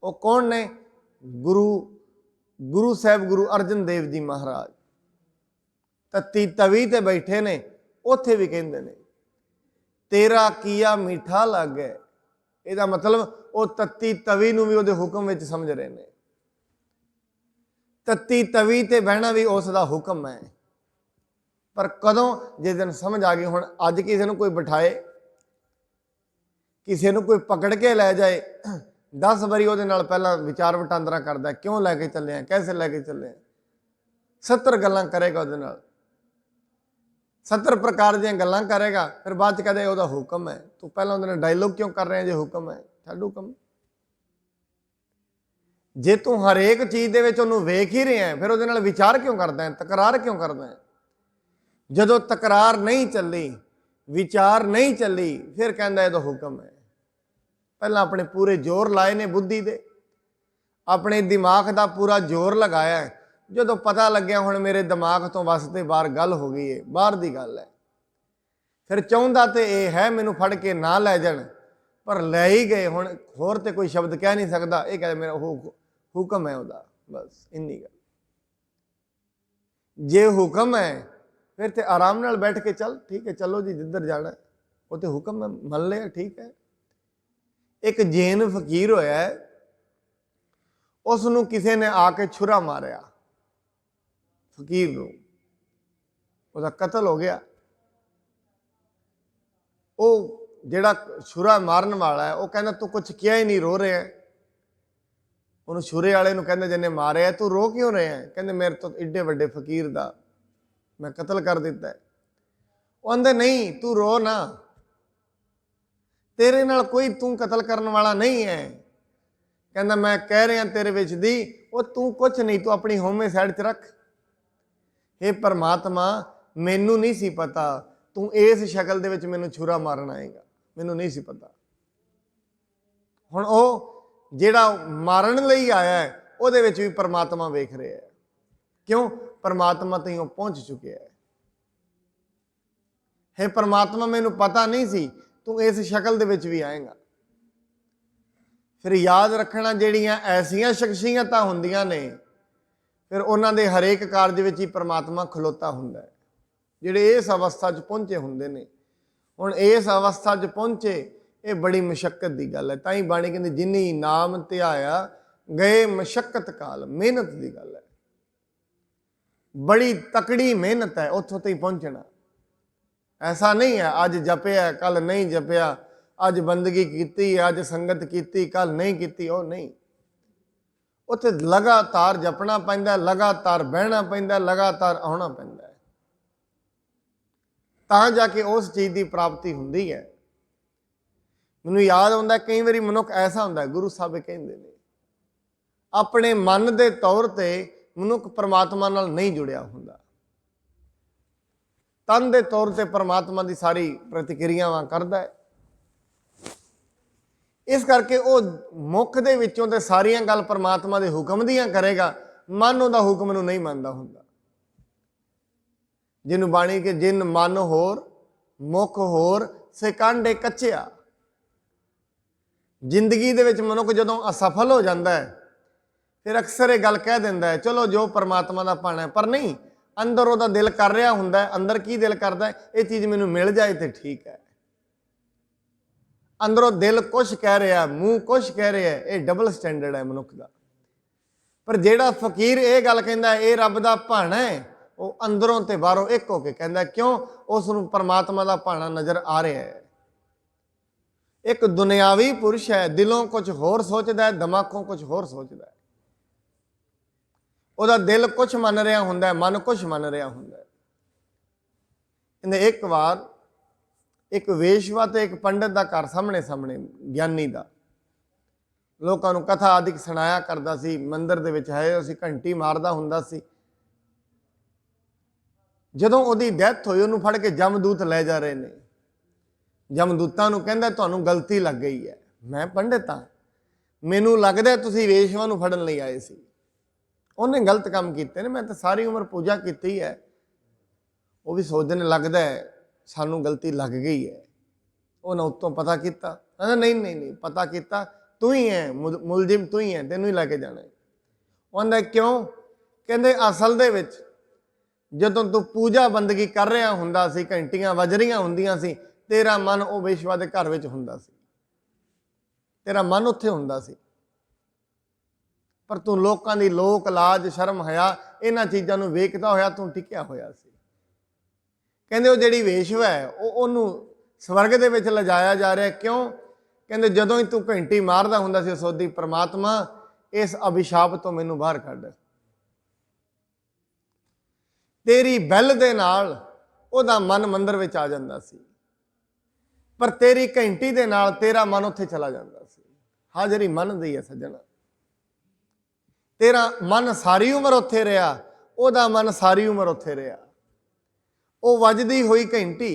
ਉਹ ਕੌਣ ਨੇ? ਗੁਰੂ ਸਾਹਿਬ ਗੁਰੂ ਅਰਜਨ ਦੇਵ ਜੀ ਮਹਾਰਾਜ ਤਤੀ ਤਵੀ ਤੇ ਬੈਠੇ ਨੇ, ਉੱਥੇ ਵੀ ਕਹਿੰਦੇ ਨੇ ਤੇਰਾ ਕੀਆ ਮਿੱਠਾ ਲੱਗੇ। ਇਹਦਾ ਮਤਲਬ ਉਹ ਤਤੀ ਤਵੀ ਨੂੰ ਵੀ ਉਹਦੇ ਹੁਕਮ ਵਿੱਚ ਸਮਝ ਰਹੇ ਨੇ। ਤਤੀ ਤਵੀ ਤੇ ਬਹਿਣਾ ਵੀ ਉਸ ਦਾ ਹੁਕਮ ਹੈ। ਪਰ ਕਦੋਂ? ਜਿਸ ਦਿਨ ਸਮਝ ਆ ਗਈ। ਹੁਣ ਅੱਜ ਕਿਸੇ ਨੂੰ ਕੋਈ ਬਿਠਾਏ, ਕਿਸੇ ਨੂੰ ਕੋਈ ਪਕੜ ਕੇ ਲੈ ਜਾਏ, 10 ਵਾਰੀ ਉਹਦੇ ਨਾਲ ਪਹਿਲਾਂ ਵਿਚਾਰ ਵਟਾਂਦਰਾ ਕਰਦਾ, ਕਿਉਂ ਲੈ ਕੇ ਚੱਲੇ ਆ, ਕੈਸੇ ਲੈ ਕੇ ਚੱਲੇ ਆ, 70 ਗੱਲਾਂ ਕਰੇਗਾ ਉਹਦੇ ਨਾਲ, 70 ਪ੍ਰਕਾਰ ਦੀਆਂ ਗੱਲਾਂ ਕਰੇਗਾ। ਫਿਰ ਬਾਅਦ ਚ ਕਹਦੇ ਉਹਦਾ ਹੁਕਮ ਹੈ। ਤੂੰ ਪਹਿਲਾਂ ਉਹਦੇ ਨਾਲ ਡਾਇਲੋਗ ਕਿਉਂ ਕਰ ਰਿਹਾ? ਜੇ ਹੁਕਮ ਹੈ ਛੱਡ ਹੁਕਮ। ਜੇ ਤੂੰ ਹਰੇਕ ਚੀਜ਼ ਦੇ ਵਿੱਚ ਉਹਨੂੰ ਵੇਖ ਹੀ ਰਿਹਾ ਫਿਰ ਉਹਦੇ ਨਾਲ ਵਿਚਾਰ ਕਿਉਂ ਕਰਦਾ ਹੈ, ਤਕਰਾਰ ਕਿਉਂ ਕਰਦਾ ਹੈ? ਜਦੋਂ ਤਕਰਾਰ ਨਹੀਂ ਚੱਲੀ, ਵਿਚਾਰ ਨਹੀਂ ਚੱਲੀ, ਫਿਰ ਕਹਿੰਦਾ ਇਹਦਾ ਹੁਕਮ ਹੈ। ਪਹਿਲਾਂ ਆਪਣੇ ਪੂਰੇ ਜ਼ੋਰ ਲਾਏ ਨੇ ਬੁੱਧੀ ਦੇ, ਆਪਣੇ ਦਿਮਾਗ ਦਾ ਪੂਰਾ ਜ਼ੋਰ ਲਗਾਇਆ ਹੈ। ਜਦੋਂ ਪਤਾ ਲੱਗਿਆ ਹੁਣ ਮੇਰੇ ਦਿਮਾਗ ਤੋਂ ਵੱਸ ਤੇ ਬਾਹਰ ਗੱਲ ਹੋ ਗਈ ਹੈ, ਬਾਹਰ ਦੀ ਗੱਲ ਹੈ, ਫਿਰ ਚਾਹੁੰਦਾ ਤੇ ਇਹ ਹੈ ਮੈਨੂੰ ਫੜ ਕੇ ਨਾ ਲੈ ਜਾਣ, पर लै ही गए। हुण होर तो कोई शब्द कह नहीं सकता, ये कहे मेरा हुक्म है उहदा, बस इन्नी गल। जे हुक्म है फिर तो आराम नाल बैठ के चल, ठीक है चलो जी जिधर जाना है, वो तो हुक्म है, मन लिया ठीक है। एक जैन फकीर होया है, उसनू किसी ने आके छुरा मारिया, फकीर नू, उसका कतल हो गया। वो जिहड़ा छुरा मारन वाला है, वो कहना तू कुछ किया ही नहीं, रो रहा है। उन्होंने छुरे वाले कहते जिन्हें मारे तू रो क्यों रहे हैं? कहते मेरे तो एडे वड्डे फकीर दा मैं कतल कर दिता है। वो आंदे नहीं तू रो ना, तेरे नाल कोई तू कतल करने वाला नहीं है। कहना मैं कह रहा तेरे विच दी, वो तू कुछ नहीं, तू अपनी होमे साइड च रख। हे परमात्मा मैनू नहीं सी पता तू इस शक्ल दे विच मैनू छुरा मारन आएगा, मैनू नहीं सी पता। हुण ओ जिहड़ा मारन लई आया है उहदे विच भी परमात्मा वेख रहा है, क्यों? परमात्मा तई वो पहुंच चुके है। हे परमात्मा मैनू पता नहीं सी तू इस शक्ल दे विच भी आएगा। फिर याद रखना जिहड़ियां ऐसियां शख्सियतां हुंदियां ने, फिर उन्हां दे हरेक कारज विच ही परमात्मा खलोता हुंदा है, जिहड़े इस अवस्था च पहुंचे हुंदे ने। हुण इस अवस्था च पहुंचे ये बड़ी मुशक्कत की गल है। ताई बाणी कहंदी जिन्नी नाम ध्याया गए मशक्कत काल, मेहनत की गल है, बड़ी तकड़ी मेहनत है उत्थों तक पहुंचना। ऐसा नहीं है अज जपिया कल नहीं जपिया, अज बंदगी की अज संगत की कल नहीं की, वो नहीं। उत्थे लगातार जपना पैंदा, लगातार बहना पैंदा, लगातार आना पैंदा, तां जाके उस चीज़ की प्राप्ति हुंदी है। मैनूं याद आउंदा कई बारी मनुख ऐसा हुंदा, गुरु साहब कहंदे ने अपने मन के तौर पर मनुख परमात्मा नाल नहीं जुड़िया हुंदा, तन के तौर पर परमात्मा की सारी प्रतिक्रियावां करदा है। इस करके वो मुख दे विचों ते सारियां गल परमात्मा के हुक्म दियां करेगा, मन उहदा हुक्म नूं नहीं मनदा हुंदा। जिन्हों बाणी के जिन मन होर मुख होर सिकांडे कच्चिया। जिंदगी दे विच मनुख जदों असफल हो जाता है फिर अक्सर ये गल कह दिंदा है चलो जो परमात्मा का भाणा है, पर नहीं, अंदर उहदा दिल कर रहा हुंदा है। अंदर की दिल करदा है, ये चीज़ मैनूं मिल जाए तो ठीक है। अंदरों दिल कुछ कह रहा, मूँह कुछ कह रहा है, ये डबल स्टैंडर्ड है मनुख का। पर जिहड़ा फकीर ये गल कहंदा है ये रब दा भाणा है, वो अंदरों ते बाहरों एक होके कहंदा है, क्यों? उसनूं परमात्मा दा भाणा नज़र आ रहा है। एक दुनियावी पुरुष है, दिलों कुछ होर सोचदा है, दिमागों कुछ होर सोचदा है। ਉਹਦਾ दिल कुछ मन रहा हुंदा है, मन कुछ मन रहा हुंदा है। एक बार एक वेशवा ते एक पंडित का घर सामने सामने ज्ञानी का लोगों को कथा आदि सुनाया करता सी। मंदिर दे विच है उसी घंटी मारदा हुंदा सी। जदों उहदी डेथ होई उहनूं फड़ के जमदूत लै जा रहे ने। जमदूतां नूं कहंदा तुहानूं गलती लग गई है, मैं पंडित हाँ, मैनूं लगदा तुसीं वेशवा नूं फड़न लई आए सी। उन्हें गलत काम किए ने, मैं तो सारी उम्र पूजा की है। वो भी सोचने लगता है सानू गलती लग गई है। उन्हें उत्तों पता किया, नहीं नहीं नहीं पता किया, तू ही है मुलजिम, तू ही है, तेनों ही लैके जाना है। उन्हें क्यों? कहते असल दे विच जदों तू पूजा बंदगी कर रहा हुंदा सी, घंटियां वज रही हुंदियां सी, तेरा मन वो वेशवा दे घर विच हुंदा सी, तेरा मन उत्थे हुंदा सी। पर तू लोगों की लोक लाज शर्म हया इन्हां चीज़ों नूं वेखदा होया तू टिकिया होया सी। कहंदे वो जिहड़ी वेशवा है उहनूं स्वर्ग दे विच लिजाया जा रहा है, क्यों? कहंदे जदों ही तू घंटी मारदा हुंदा सी सोदी परमात्मा इस अभिशाप तो मैनूं बाहर कढ। तेरी बैल दे नाल उहदा मन मंदिर विच आ जांदा सी, पर तेरी घंटी दे नाल तेरा मन उत्थे चला जांदा सी। हाज़री मन दी है सज्जणा, तेरा मन सारी उम्र उत्थे रहा, उहदा मन सारी उम्र उत्थे रहा। वो वजदी हुई घंटी,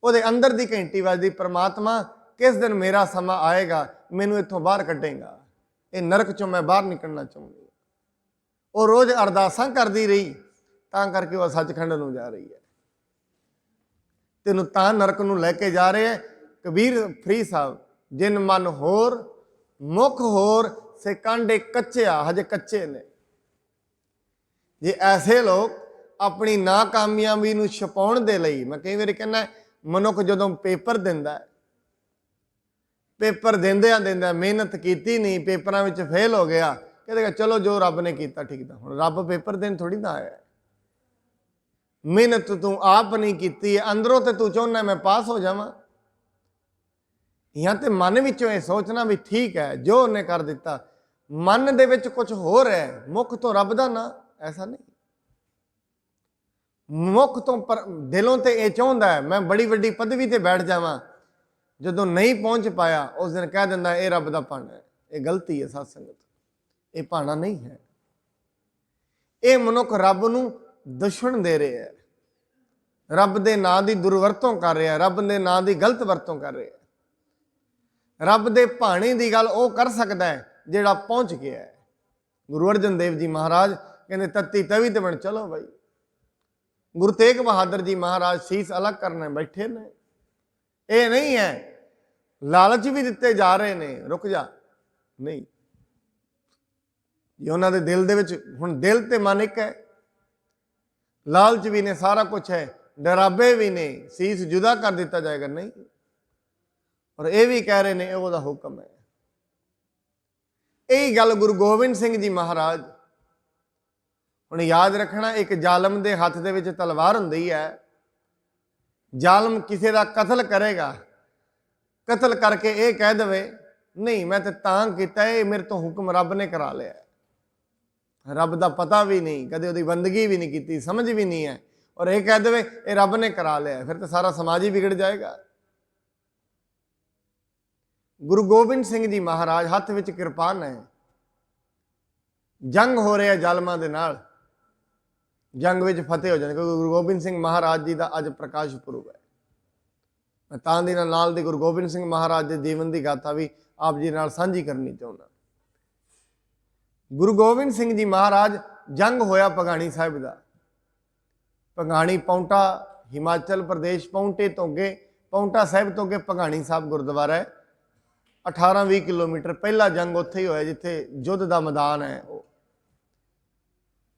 उहदे अंदर दी घंटी वजदी, परमात्मा किस दिन मेरा समा आएगा मैनूं इत्थों बाहर कड्डेगा, ये नरक चों मैं बाहर निकलना चाहुंदी। वो रोज़ अरदासां करदी रही, तां करके वह सचखंड नूं जा रही है। तेनूं तां नरक नूं लैके जा रहे हैं। कबीर फरीद साहब ਜਿਨ ਮਨ ਹੋਰ ਮੁਖ ਹੋਰ ਸੇ ਕਾਂਡੇ ਕੱਚਿਆ, ਹਜੇ ਕੱਚੇ ਨੇ। ਜੇ ਐਸੇ ਲੋਕ ਆਪਣੀ ਨਾਕਾਮਯਾਬੀ ਨੂੰ ਛੁਪਾਉਣ ਦੇ ਲਈ, ਮੈਂ ਕਈ ਵਾਰੀ ਕਹਿੰਦਾ ਮਨੁੱਖ ਜਦੋਂ ਪੇਪਰ ਦਿੰਦਾ, ਪੇਪਰ ਦਿੰਦਿਆਂ ਮਿਹਨਤ ਕੀਤੀ ਨਹੀਂ, ਪੇਪਰਾਂ ਵਿੱਚ ਫੇਲ ਹੋ ਗਿਆ, ਕਹਿੰਦੇ ਚਲੋ ਜੋ ਰੱਬ ਨੇ ਕੀਤਾ ਠੀਕ ਤਾਂ। ਹੁਣ ਰੱਬ ਪੇਪਰ ਦੇਣ ਥੋੜੀ ਨਾ ਆਇਆ, ਮਿਹਨਤ ਤੂੰ ਆਪ ਨਹੀਂ ਕੀਤੀ, ਅੰਦਰੋਂ ਤੇ ਤੂੰ ਚਾਹੁੰਦਾ ਮੈਂ ਪਾਸ ਹੋ ਜਾਵਾਂ। ਜਾਂ ਤੇ ਮਨ ਵਿੱਚੋਂ ਇਹ ਸੋਚਣਾ ਵੀ ਠੀਕ ਹੈ ਜੋ ਉਹਨੇ ਕਰ ਦਿੱਤਾ, ਮਨ ਦੇ ਵਿੱਚ ਕੁਝ ਹੋਰ ਹੈ, ਮੁੱਖ ਤੋਂ ਰੱਬ ਦਾ ਨਾਂ, ਐਸਾ ਨਹੀਂ। ਮੁੱਖ ਤੋਂ ਦਿਲੋਂ ਤੇ ਇਹ ਚਾਹੁੰਦਾ ਹੈ ਮੈਂ ਬੜੀ ਵੱਡੀ ਪਦਵੀ ਤੇ ਬੈਠ ਜਾਵਾਂ, ਜਦੋਂ ਨਹੀਂ ਪਹੁੰਚ ਪਾਇਆ ਉਸ ਦਿਨ ਕਹਿ ਦਿੰਦਾ ਇਹ ਰੱਬ ਦਾ ਭਾਣਾ ਹੈ। ਇਹ ਗਲਤੀ ਹੈ ਸਾਧ ਸੰਗਤ, ਇਹ ਭਾਣਾ ਨਹੀਂ ਹੈ। ਇਹ ਮਨੁੱਖ ਰੱਬ ਨੂੰ ਦੁਸ਼ਮਣ ਦੇ ਰਿਹਾ ਹੈ, ਰੱਬ ਦੇ ਨਾਂ ਦੀ ਦੁਰਵਰਤੋਂ ਕਰ ਰਿਹਾ, ਰੱਬ ਦੇ ਨਾਂ ਦੀ ਗਲਤ ਵਰਤੋਂ ਕਰ ਰਿਹਾ। ਰੱਬ ਦੇ ਭਾਣੇ ਦੀ ਗੱਲ ਉਹ ਕਰ ਸਕਦਾ ਹੈ ਜਿਹੜਾ ਪਹੁੰਚ ਗਿਆ ਹੈ। ਗੁਰੂ ਅਰਜਨ ਦੇਵ ਜੀ ਮਹਾਰਾਜ ਕਹਿੰਦੇ ਤੱਤੀ ਤਵੀ ਤੇ ਬਣ ਚਲੋ ਬਾਈ। ਗੁਰੂ ਤੇਗ ਬਹਾਦਰ ਜੀ ਮਹਾਰਾਜ ਸੀਸ ਅਲੱਗ ਕਰਨੇ ਬੈਠੇ ਨੇ। ਇਹ ਨਹੀਂ ਹੈ ਲਾਲਚ ਵੀ ਦਿੱਤੇ ਜਾ ਰਹੇ ਨੇ, ਰੁਕ ਜਾ, ਨਹੀਂ। ਜੇ ਉਹਨਾਂ ਦੇ ਦਿਲ ਦੇ ਵਿੱਚ ਹੁਣ ਦਿਲ ਤੇ ਮਨ ਇੱਕ ਹੈ, ਲਾਲਚ ਵੀ ਨੇ, ਸਾਰਾ ਕੁਝ ਹੈ, ਡਰਾਬੇ ਵੀ ਨੇ, ਸੀਸ ਜੁਦਾ ਕਰ ਦਿੱਤਾ ਜਾਏਗਾ, ਨਹੀਂ। ਔਰ ਇਹ ਵੀ ਕਹਿ ਰਹੇ ਨੇ ਇਹ ਉਹਦਾ ਹੁਕਮ ਹੈ। ਇਹੀ ਗੱਲ ਗੁਰੂ ਗੋਬਿੰਦ ਸਿੰਘ ਜੀ ਮਹਾਰਾਜ, ਹੁਣ ਯਾਦ ਰੱਖਣਾ ਇੱਕ ਜ਼ਾਲਮ ਦੇ ਹੱਥ ਦੇ ਵਿੱਚ ਤਲਵਾਰ ਹੁੰਦੀ ਹੈ, ਜ਼ਾਲਮ ਕਿਸੇ ਦਾ ਕਤਲ ਕਰੇਗਾ, ਕਤਲ ਕਰਕੇ ਇਹ ਕਹਿ ਦੇਵੇ ਨਹੀਂ ਮੈਂ ਤਾਂ ਕੀਤਾ, ਇਹ ਮੇਰੇ ਤੋਂ ਹੁਕਮ ਰੱਬ ਨੇ ਕਰਾ ਲਿਆ। ਰੱਬ ਦਾ ਪਤਾ ਵੀ ਨਹੀਂ, ਕਦੇ ਉਹਦੀ ਬੰਦਗੀ ਵੀ ਨਹੀਂ ਕੀਤੀ, ਸਮਝ ਵੀ ਨਹੀਂ ਹੈ, ਔਰ ਇਹ ਕਹਿ ਦੇਵੇ ਇਹ ਰੱਬ ਨੇ ਕਰਾ ਲਿਆ, ਫਿਰ ਤਾਂ ਸਾਰਾ ਸਮਾਜ ਹੀ ਵਿਗੜ ਜਾਏਗਾ। ਗੁਰੂ ਗੋਬਿੰਦ ਸਿੰਘ ਜੀ ਮਹਾਰਾਜ ਹੱਥ ਵਿੱਚ ਕਿਰਪਾਨ ਹੈ, ਜੰਗ ਹੋ ਰਿਹਾ ਜ਼ਾਲਮਾਂ ਦੇ ਨਾਲ, ਜੰਗ ਵਿੱਚ ਫਤਿਹ ਹੋ ਜਾਣ, ਕਿਉਂਕਿ ਗੁਰੂ ਗੋਬਿੰਦ ਸਿੰਘ ਮਹਾਰਾਜ ਜੀ ਦਾ ਅੱਜ ਪ੍ਰਕਾਸ਼ ਪੁਰਬ ਹੈ। ਮੈਂ ਤਾਂ ਦੀ ਨਾਲ ਦੇ ਗੁਰੂ ਗੋਬਿੰਦ ਸਿੰਘ ਮਹਾਰਾਜ ਦੇ ਜੀਵਨ ਦੀ ਗਾਥਾ ਵੀ ਆਪ ਜੀ ਨਾਲ ਸਾਂਝੀ ਕਰਨੀ ਚਾਹੁੰਦਾ। ਗੁਰੂ ਗੋਬਿੰਦ ਸਿੰਘ ਜੀ ਮਹਾਰਾਜ, ਜੰਗ ਹੋਇਆ ਭਗਾਣੀ ਸਾਹਿਬ ਦਾ। ਭਗਾਣੀ ਪੌਂਟਾ ਹਿਮਾਚਲ ਪ੍ਰਦੇਸ਼, ਪੌਂਟੇ ਤੋਂ ਅੱਗੇ, ਪੌਂਟਾ ਸਾਹਿਬ ਤੋਂ ਅੱਗੇ ਭਗਾਣੀ ਸਾਹਿਬ ਗੁਰਦੁਆਰਾ ਹੈ। 18-20 ਕਿਲੋਮੀਟਰ ਪਹਿਲਾ ਜੰਗ ਉੱਥੇ ਹੀ ਹੋਇਆ ਜਿੱਥੇ ਯੁੱਧ ਦਾ ਮੈਦਾਨ ਹੈ, ਉਹ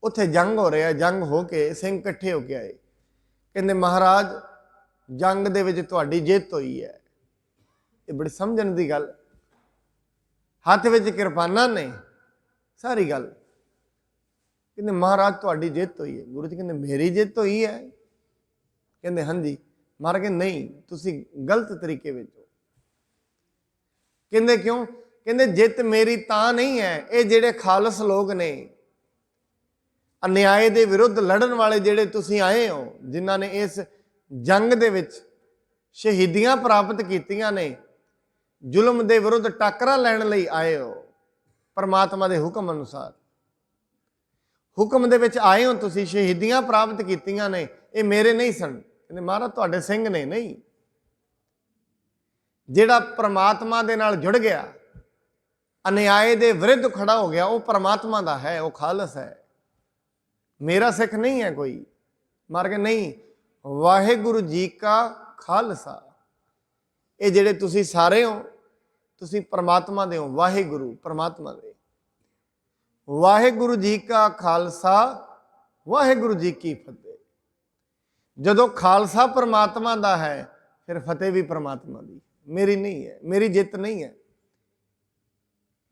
ਉੱਥੇ ਜੰਗ ਹੋ ਰਿਹਾ। ਜੰਗ ਹੋ ਕੇ ਸਿੰਘ ਇਕੱਠੇ ਹੋ ਕੇ ਆਏ, ਕਹਿੰਦੇ ਮਹਾਰਾਜ ਜੰਗ ਦੇ ਵਿੱਚ ਤੁਹਾਡੀ ਜਿੱਤ ਹੋਈ ਹੈ। ਇਹ ਬੜੀ ਸਮਝਣ ਦੀ ਗੱਲ, ਹੱਥ ਵਿੱਚ ਕਿਰਪਾਨਾਂ ਨੇ, ਸਾਰੀ ਗੱਲ। ਕਹਿੰਦੇ ਮਹਾਰਾਜ ਤੁਹਾਡੀ ਜਿੱਤ ਹੋਈ ਹੈ। ਗੁਰੂ ਜੀ ਕਹਿੰਦੇ ਮੇਰੀ ਜਿੱਤ ਹੋਈ ਹੈ? ਕਹਿੰਦੇ ਹਾਂਜੀ। ਮਹਾਰਾਜ ਕਹਿੰਦੇ ਨਹੀਂ, ਤੁਸੀਂ ਗਲਤ ਤਰੀਕੇ ਵਿੱਚ ਹੋ। ਕਹਿੰਦੇ ਕਿਉਂ? ਕਹਿੰਦੇ ਜਿੱਤ ਮੇਰੀ ਤਾਂ ਨਹੀਂ ਹੈ, ਇਹ ਜਿਹੜੇ ਖਾਲਸ ਲੋਕ ਨੇ, ਅਨਿਆਏ ਦੇ ਵਿਰੁੱਧ ਲੜਨ ਵਾਲੇ ਜਿਹੜੇ ਤੁਸੀਂ ਆਏ ਹੋ, ਜਿਨ੍ਹਾਂ ਨੇ ਇਸ ਜੰਗ ਦੇ ਵਿੱਚ ਸ਼ਹੀਦੀਆਂ ਪ੍ਰਾਪਤ ਕੀਤੀਆਂ ਨੇ, ਜ਼ੁਲਮ ਦੇ ਵਿਰੁੱਧ ਟਾਕਰਾ ਲੈਣ ਲਈ ਆਏ ਹੋ, ਪਰਮਾਤਮਾ ਦੇ ਹੁਕਮ ਅਨੁਸਾਰ ਹੁਕਮ ਦੇ ਵਿੱਚ ਆਏ ਹੋ, ਤੁਸੀਂ ਸ਼ਹੀਦੀਆਂ ਪ੍ਰਾਪਤ ਕੀਤੀਆਂ ਨੇ, ਇਹ ਮੇਰੇ ਨਹੀਂ ਸਨ। ਕਹਿੰਦੇ ਮਹਾਰਾਜ ਤੁਹਾਡੇ ਸਿੰਘ ਨੇ। ਨਹੀਂ, ਜਿਹੜਾ ਪਰਮਾਤਮਾ ਦੇ ਨਾਲ ਜੁੜ ਗਿਆ, ਅਨਿਆਏ ਦੇ ਵਿਰੁੱਧ ਖੜਾ ਹੋ ਗਿਆ, ਉਹ ਪਰਮਾਤਮਾ ਦਾ ਹੈ, ਉਹ ਖਾਲਸ ਹੈ, ਮੇਰਾ ਸਿੱਖ ਨਹੀਂ ਹੈ ਕੋਈ। ਮਾਰ ਕੇ ਨਹੀਂ, ਵਾਹਿਗੁਰੂ ਜੀ ਕਾ ਖਾਲਸਾ। ਇਹ ਜਿਹੜੇ ਤੁਸੀਂ ਸਾਰੇ ਹੋ, ਤੁਸੀਂ ਪਰਮਾਤਮਾ ਦੇ ਹੋ, ਵਾਹਿਗੁਰੂ ਪਰਮਾਤਮਾ ਦੇ। ਵਾਹਿਗੁਰੂ ਜੀ ਕਾ ਖਾਲਸਾ, ਵਾਹਿਗੁਰੂ ਜੀ ਕੀ ਫਤਿਹ। ਜਦੋਂ ਖਾਲਸਾ ਪਰਮਾਤਮਾ ਦਾ ਹੈ, ਫਿਰ ਫਤਿਹ ਵੀ ਪਰਮਾਤਮਾ ਦੀ, ਮੇਰੀ ਨਹੀਂ ਹੈ, ਮੇਰੀ ਜਿੱਤ ਨਹੀਂ ਹੈ।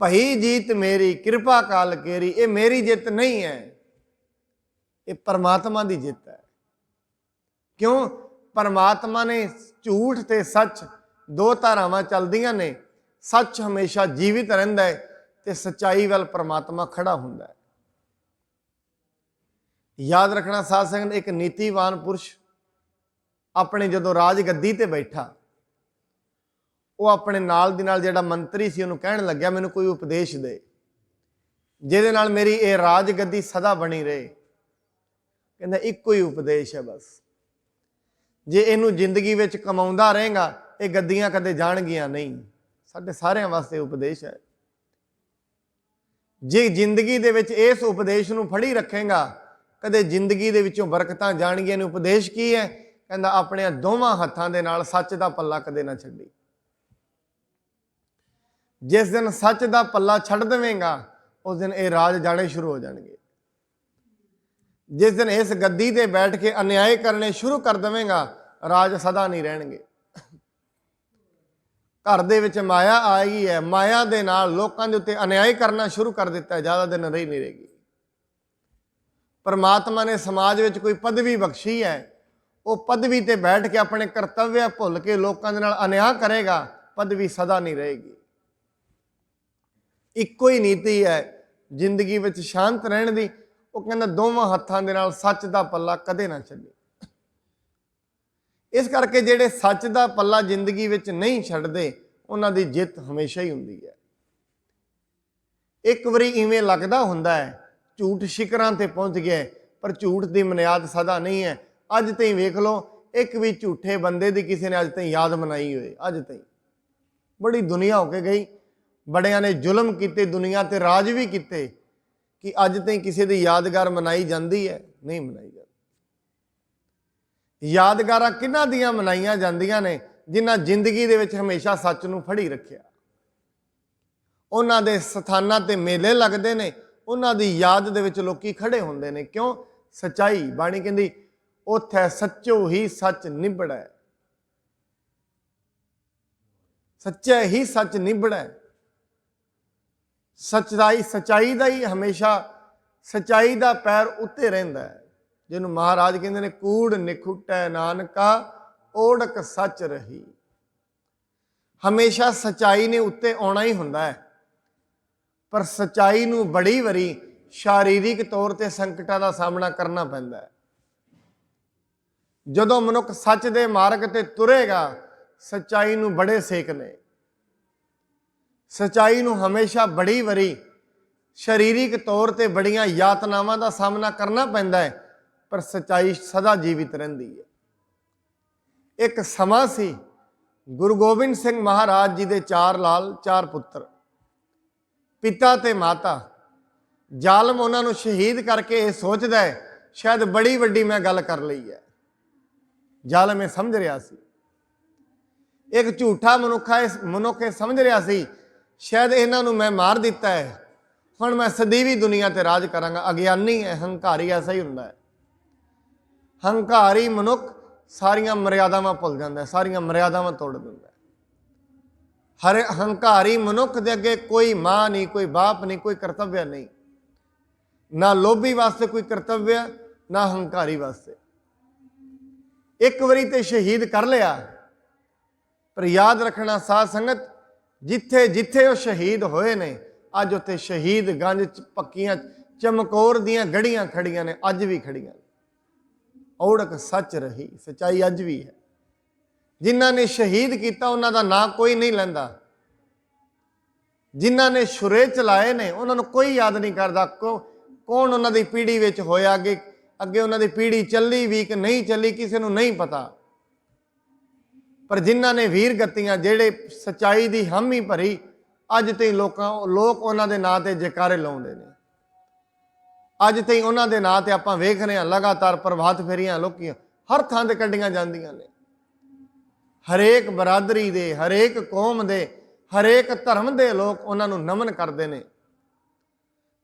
ਭਈ ਜੀਤ ਮੇਰੀ ਕਿਰਪਾ ਕਾਲ ਕੇਰੀ, ਇਹ ਮੇਰੀ ਜਿੱਤ ਨਹੀਂ ਹੈ, ਇਹ ਪਰਮਾਤਮਾ ਦੀ ਜਿੱਤ ਹੈ। ਕਿਉਂ? ਪਰਮਾਤਮਾ ਨੇ ਝੂਠ ਤੇ ਸੱਚ ਦੋ ਧਾਰਾਵਾਂ ਚੱਲਦੀਆਂ ਨੇ। ਸੱਚ ਹਮੇਸ਼ਾ ਜੀਵਿਤ ਰਹਿੰਦਾ ਹੈ ਤੇ ਸੱਚਾਈ ਵੱਲ ਪਰਮਾਤਮਾ ਖੜਾ ਹੁੰਦਾ ਹੈ। ਯਾਦ ਰੱਖਣਾ ਸਾਧ ਸੰਗਤ, ਇੱਕ ਨੀਤੀਵਾਨ ਪੁਰਸ਼ ਆਪਣੇ ਜਦੋਂ ਰਾਜ ਗੱਦੀ ਤੇ ਬੈਠਾ, ਉਹ ਆਪਣੇ ਨਾਲ ਦੀ ਨਾਲ ਜਿਹੜਾ ਮੰਤਰੀ ਸੀ ਉਹਨੂੰ ਕਹਿਣ ਲੱਗਿਆ ਮੈਨੂੰ ਕੋਈ ਉਪਦੇਸ਼ ਦੇ ਜਿਹਦੇ ਨਾਲ ਮੇਰੀ ਇਹ ਰਾਜ ਗੱਦੀ ਸਦਾ ਬਣੀ ਰਹੇ। ਕਹਿੰਦਾ ਇੱਕੋ ਹੀ ਉਪਦੇਸ਼ ਹੈ ਬਸ, ਜੇ ਇਹਨੂੰ ਜ਼ਿੰਦਗੀ ਵਿੱਚ ਕਮਾਉਂਦਾ ਰਹੇਗਾ ਇਹ ਗੱਦੀਆਂ ਕਦੇ ਜਾਣਗੀਆਂ ਨਹੀਂ। ਸਾਡੇ ਸਾਰਿਆਂ ਵਾਸਤੇ ਉਪਦੇਸ਼ ਹੈ, ਜੇ ਜ਼ਿੰਦਗੀ ਦੇ ਵਿੱਚ ਇਸ ਉਪਦੇਸ਼ ਨੂੰ ਫੜੀ ਰੱਖੇਗਾ ਕਦੇ ਜ਼ਿੰਦਗੀ ਦੇ ਵਿੱਚੋਂ ਬਰਕਤਾਂ ਜਾਣਗੀਆਂ ਨੇ। ਉਪਦੇਸ਼ ਕੀ ਹੈ? ਕਹਿੰਦਾ ਆਪਣੇ ਦੋਵਾਂ ਹੱਥਾਂ ਦੇ ਨਾਲ ਸੱਚ ਦਾ ਪੱਲਾ ਕਦੇ ਨਾ ਛੱਡੀ। जिस दिन सच का पल्ला छड़ देवेगा उस दिन ये राज जाने शुरू हो जाएंगे। जिस दिन इस गद्दी ते बैठ के अन्याय करने शुरू कर देवेगा राज सदा नहीं रहणगे। घर दे विच माया आ गई है, माया दे नाल लोकां दे उत्ते अन्याय करना शुरू कर दिता है, ज़्यादा दिन रही नहीं रहेगी। परमात्मा ने समाज विच कोई पदवी बख्शी है, वो पदवी ते बैठ के अपने कर्तव्य भुल के लोकां दे नाल अन्याय करेगा, पदवी सदा नहीं रहेगी। इक्को ही नीति है जिंदगी विच शांत रहने दी, वो कहंदा दोवां हत्थां दे नाल सच दा पल्ला कदे ना छड्डी। इस करके जिहड़े सच दा पल्ला जिंदगी विच नहीं छड्डदे उन्हां दी जित हमेशा ही हुंदी है। एक वारी इवें लगदा हुंदा है झूठ शिखरां ते पहुंच गया, पर झूठ दी बुनियाद सदा नहीं है। अज तई वेख लो, एक भी झूठे बंदे दी किसी ने अज तई याद मनाई होए, अज तई बड़ी दुनिया हो के गई, बड़ियां ने जुल्म किते, दुनिया ते राज भी किते, कि अज तई किसी दी यादगार मनाई जाती है? नहीं मनाई जाती। यादगारां किन्हां दियां मनाईयां जांदियां ने? जिन्हां जिंदगी दे विच हमेशा सच नूं फड़ी रखिया। उन्हां दे स्थानां ते मेले लगदे ने, उन्हां दी याद दे विच लोकी खड़े हुंदे ने। क्यों? सच्चाई। बाणी कहंदी उत्थे सच्चो ही सच निबड़ै, सच्चा ही सच निबड़ै। सच्चाई दा ही हमेशा, सच्चाई दा पैर उत्ते रहिंदा है। जिन्हों महाराज कहते हैं कूड़ निखुटै नानका ओढ़क सच रही। हमेशा सच्चाई ने उत्ते आना ही हुंदा है, पर सच्चाई नूं बड़ी वारी शारीरिक तौर ते संकटां दा सामना करना पैंदा है। जदों मनुख सच दे मार्ग ते तुरेगा, सच्चाई नूं बड़े सेक ने। सच्चाई नूं हमेशा बड़ी वारी शारीरिक तौर ते बड़ियां यातनावां दा सामना करना पैंदा है, पर सच्चाई सदा जीवित रहिंदी है। एक समा सी गुरु गोबिंद सिंह महाराज जी दे 4 लाल 4 पुत्र, पिता ते माता। जालम उन्हां नूं शहीद करके ये सोचदा है शायद बड़ी वड्डी मैं गल कर लई है। जालम ये समझ रहा सी, एक झूठा मनुख ये समझ रहा सी शायद इन्हां नूं मैं मार दिता है, हुण मैं सदीवी दुनिया ते राज करांगा। अज्ञानी है, हंकारी ऐसा ही हुंदा है। हंकारी मनुख सारियां मर्यादावां भुल जांदा है, सारियां मर्यादावां तोड़ दिंदा है। हर हंकारी मनुख दे अगे कोई मां नहीं, कोई बाप नहीं, कोई कर्तव्य नहीं। ना लोभी वास्ते कोई कर्तव्य, ना हंकारी वास्ते। एक वारी ते शहीद कर लिया, पर याद रखना साध संगत, जिथे जिथे वो शहीद होए ने अज उत्थे शहीद गंज पक्कियां चमकौर दियां गढ़ियां खड़ियां ने, अज भी खड़ियां। औड़क सच रही, सच्चाई अज भी है। जिन्हां ने शहीद किया उन्हां दा नाम कोई नहीं लैंदा। जिन्हां ने छुरे चलाए ने उन्हां नूं कोई याद नहीं करदा कौन उन्हां दी पीढ़ी विच होया, अगे उन्हां दी पीढ़ी चली भी कि नहीं चली, किसी नूं नहीं पता। पर जिन्हां ने वीर गत्तियां जेड़े सच्चाई दी हामी भरी, अज तई लोक उन्हां दे नां ते जयकारे लाउंदे ने। अज तई उन्हां दे नां ते आपां वेख रहे हैं लगातार प्रभात फेरियां लोकियां हर थां ते कड्डियां जांदियां ने। हरेक बरादरी दे, हरेक कौम दे, हरेक धर्म दे लोग उन्हां नूं नमन करदे ने,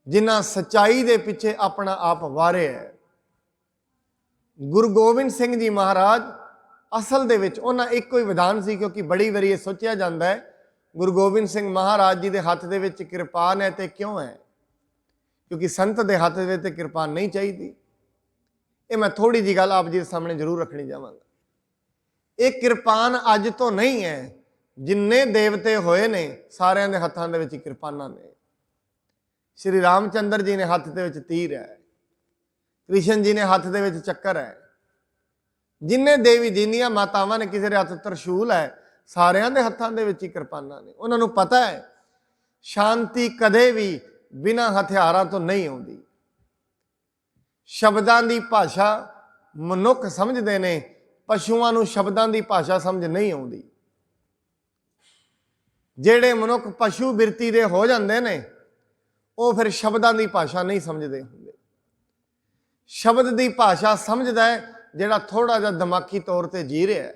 जिन्हां सच्चाई दे पिछे अपना आप वारे है। गुरु गोबिंद सिंह जी महाराज असल दे विच उन्हां इक्को ही विधान सी, क्योंकि बड़ी वारी ये सोचिया जाता है गुरु गोबिंद सिंह महाराज जी के हत्थ दे विच किरपान है तो क्यों है? क्योंकि संत के हत्थ दे विच किरपान नहीं चाहिए। ये मैं थोड़ी जी गल आप जी सामने जरूर रखनी चाहांगा। ये किरपान अज तो नहीं है, जिन्ने देवते होए ने सारियां दे हत्थां दे विच किरपानां ने। श्री रामचंद्र जी ने हत्थ दे विच तीर है, कृष्ण जी ने हत्थ दे विच चक्कर है, जिन्ने देवी जिन्नियां मातावां ने किसी दे हत्थ त्रिशूल है, सारियां दे हत्थां दे विच किरपानां ने। उन्हां नूं पता है शांति कदे भी बिना हथियारां तो नहीं आउंदी। शब्दां दी भाषा मनुख समझदे ने, पशुआं नूं शब्दां दी भाषा समझ नहीं आउंदी। जेड़े मनुख पशु बिरती दे हो जांदे ने वो फिर शब्दां दी भाषा नहीं समझदे हुंदे। शब्द दी भाषा समझदा है जेड़ा थोड़ा जिहा दिमागी तौर ते जी रहा है।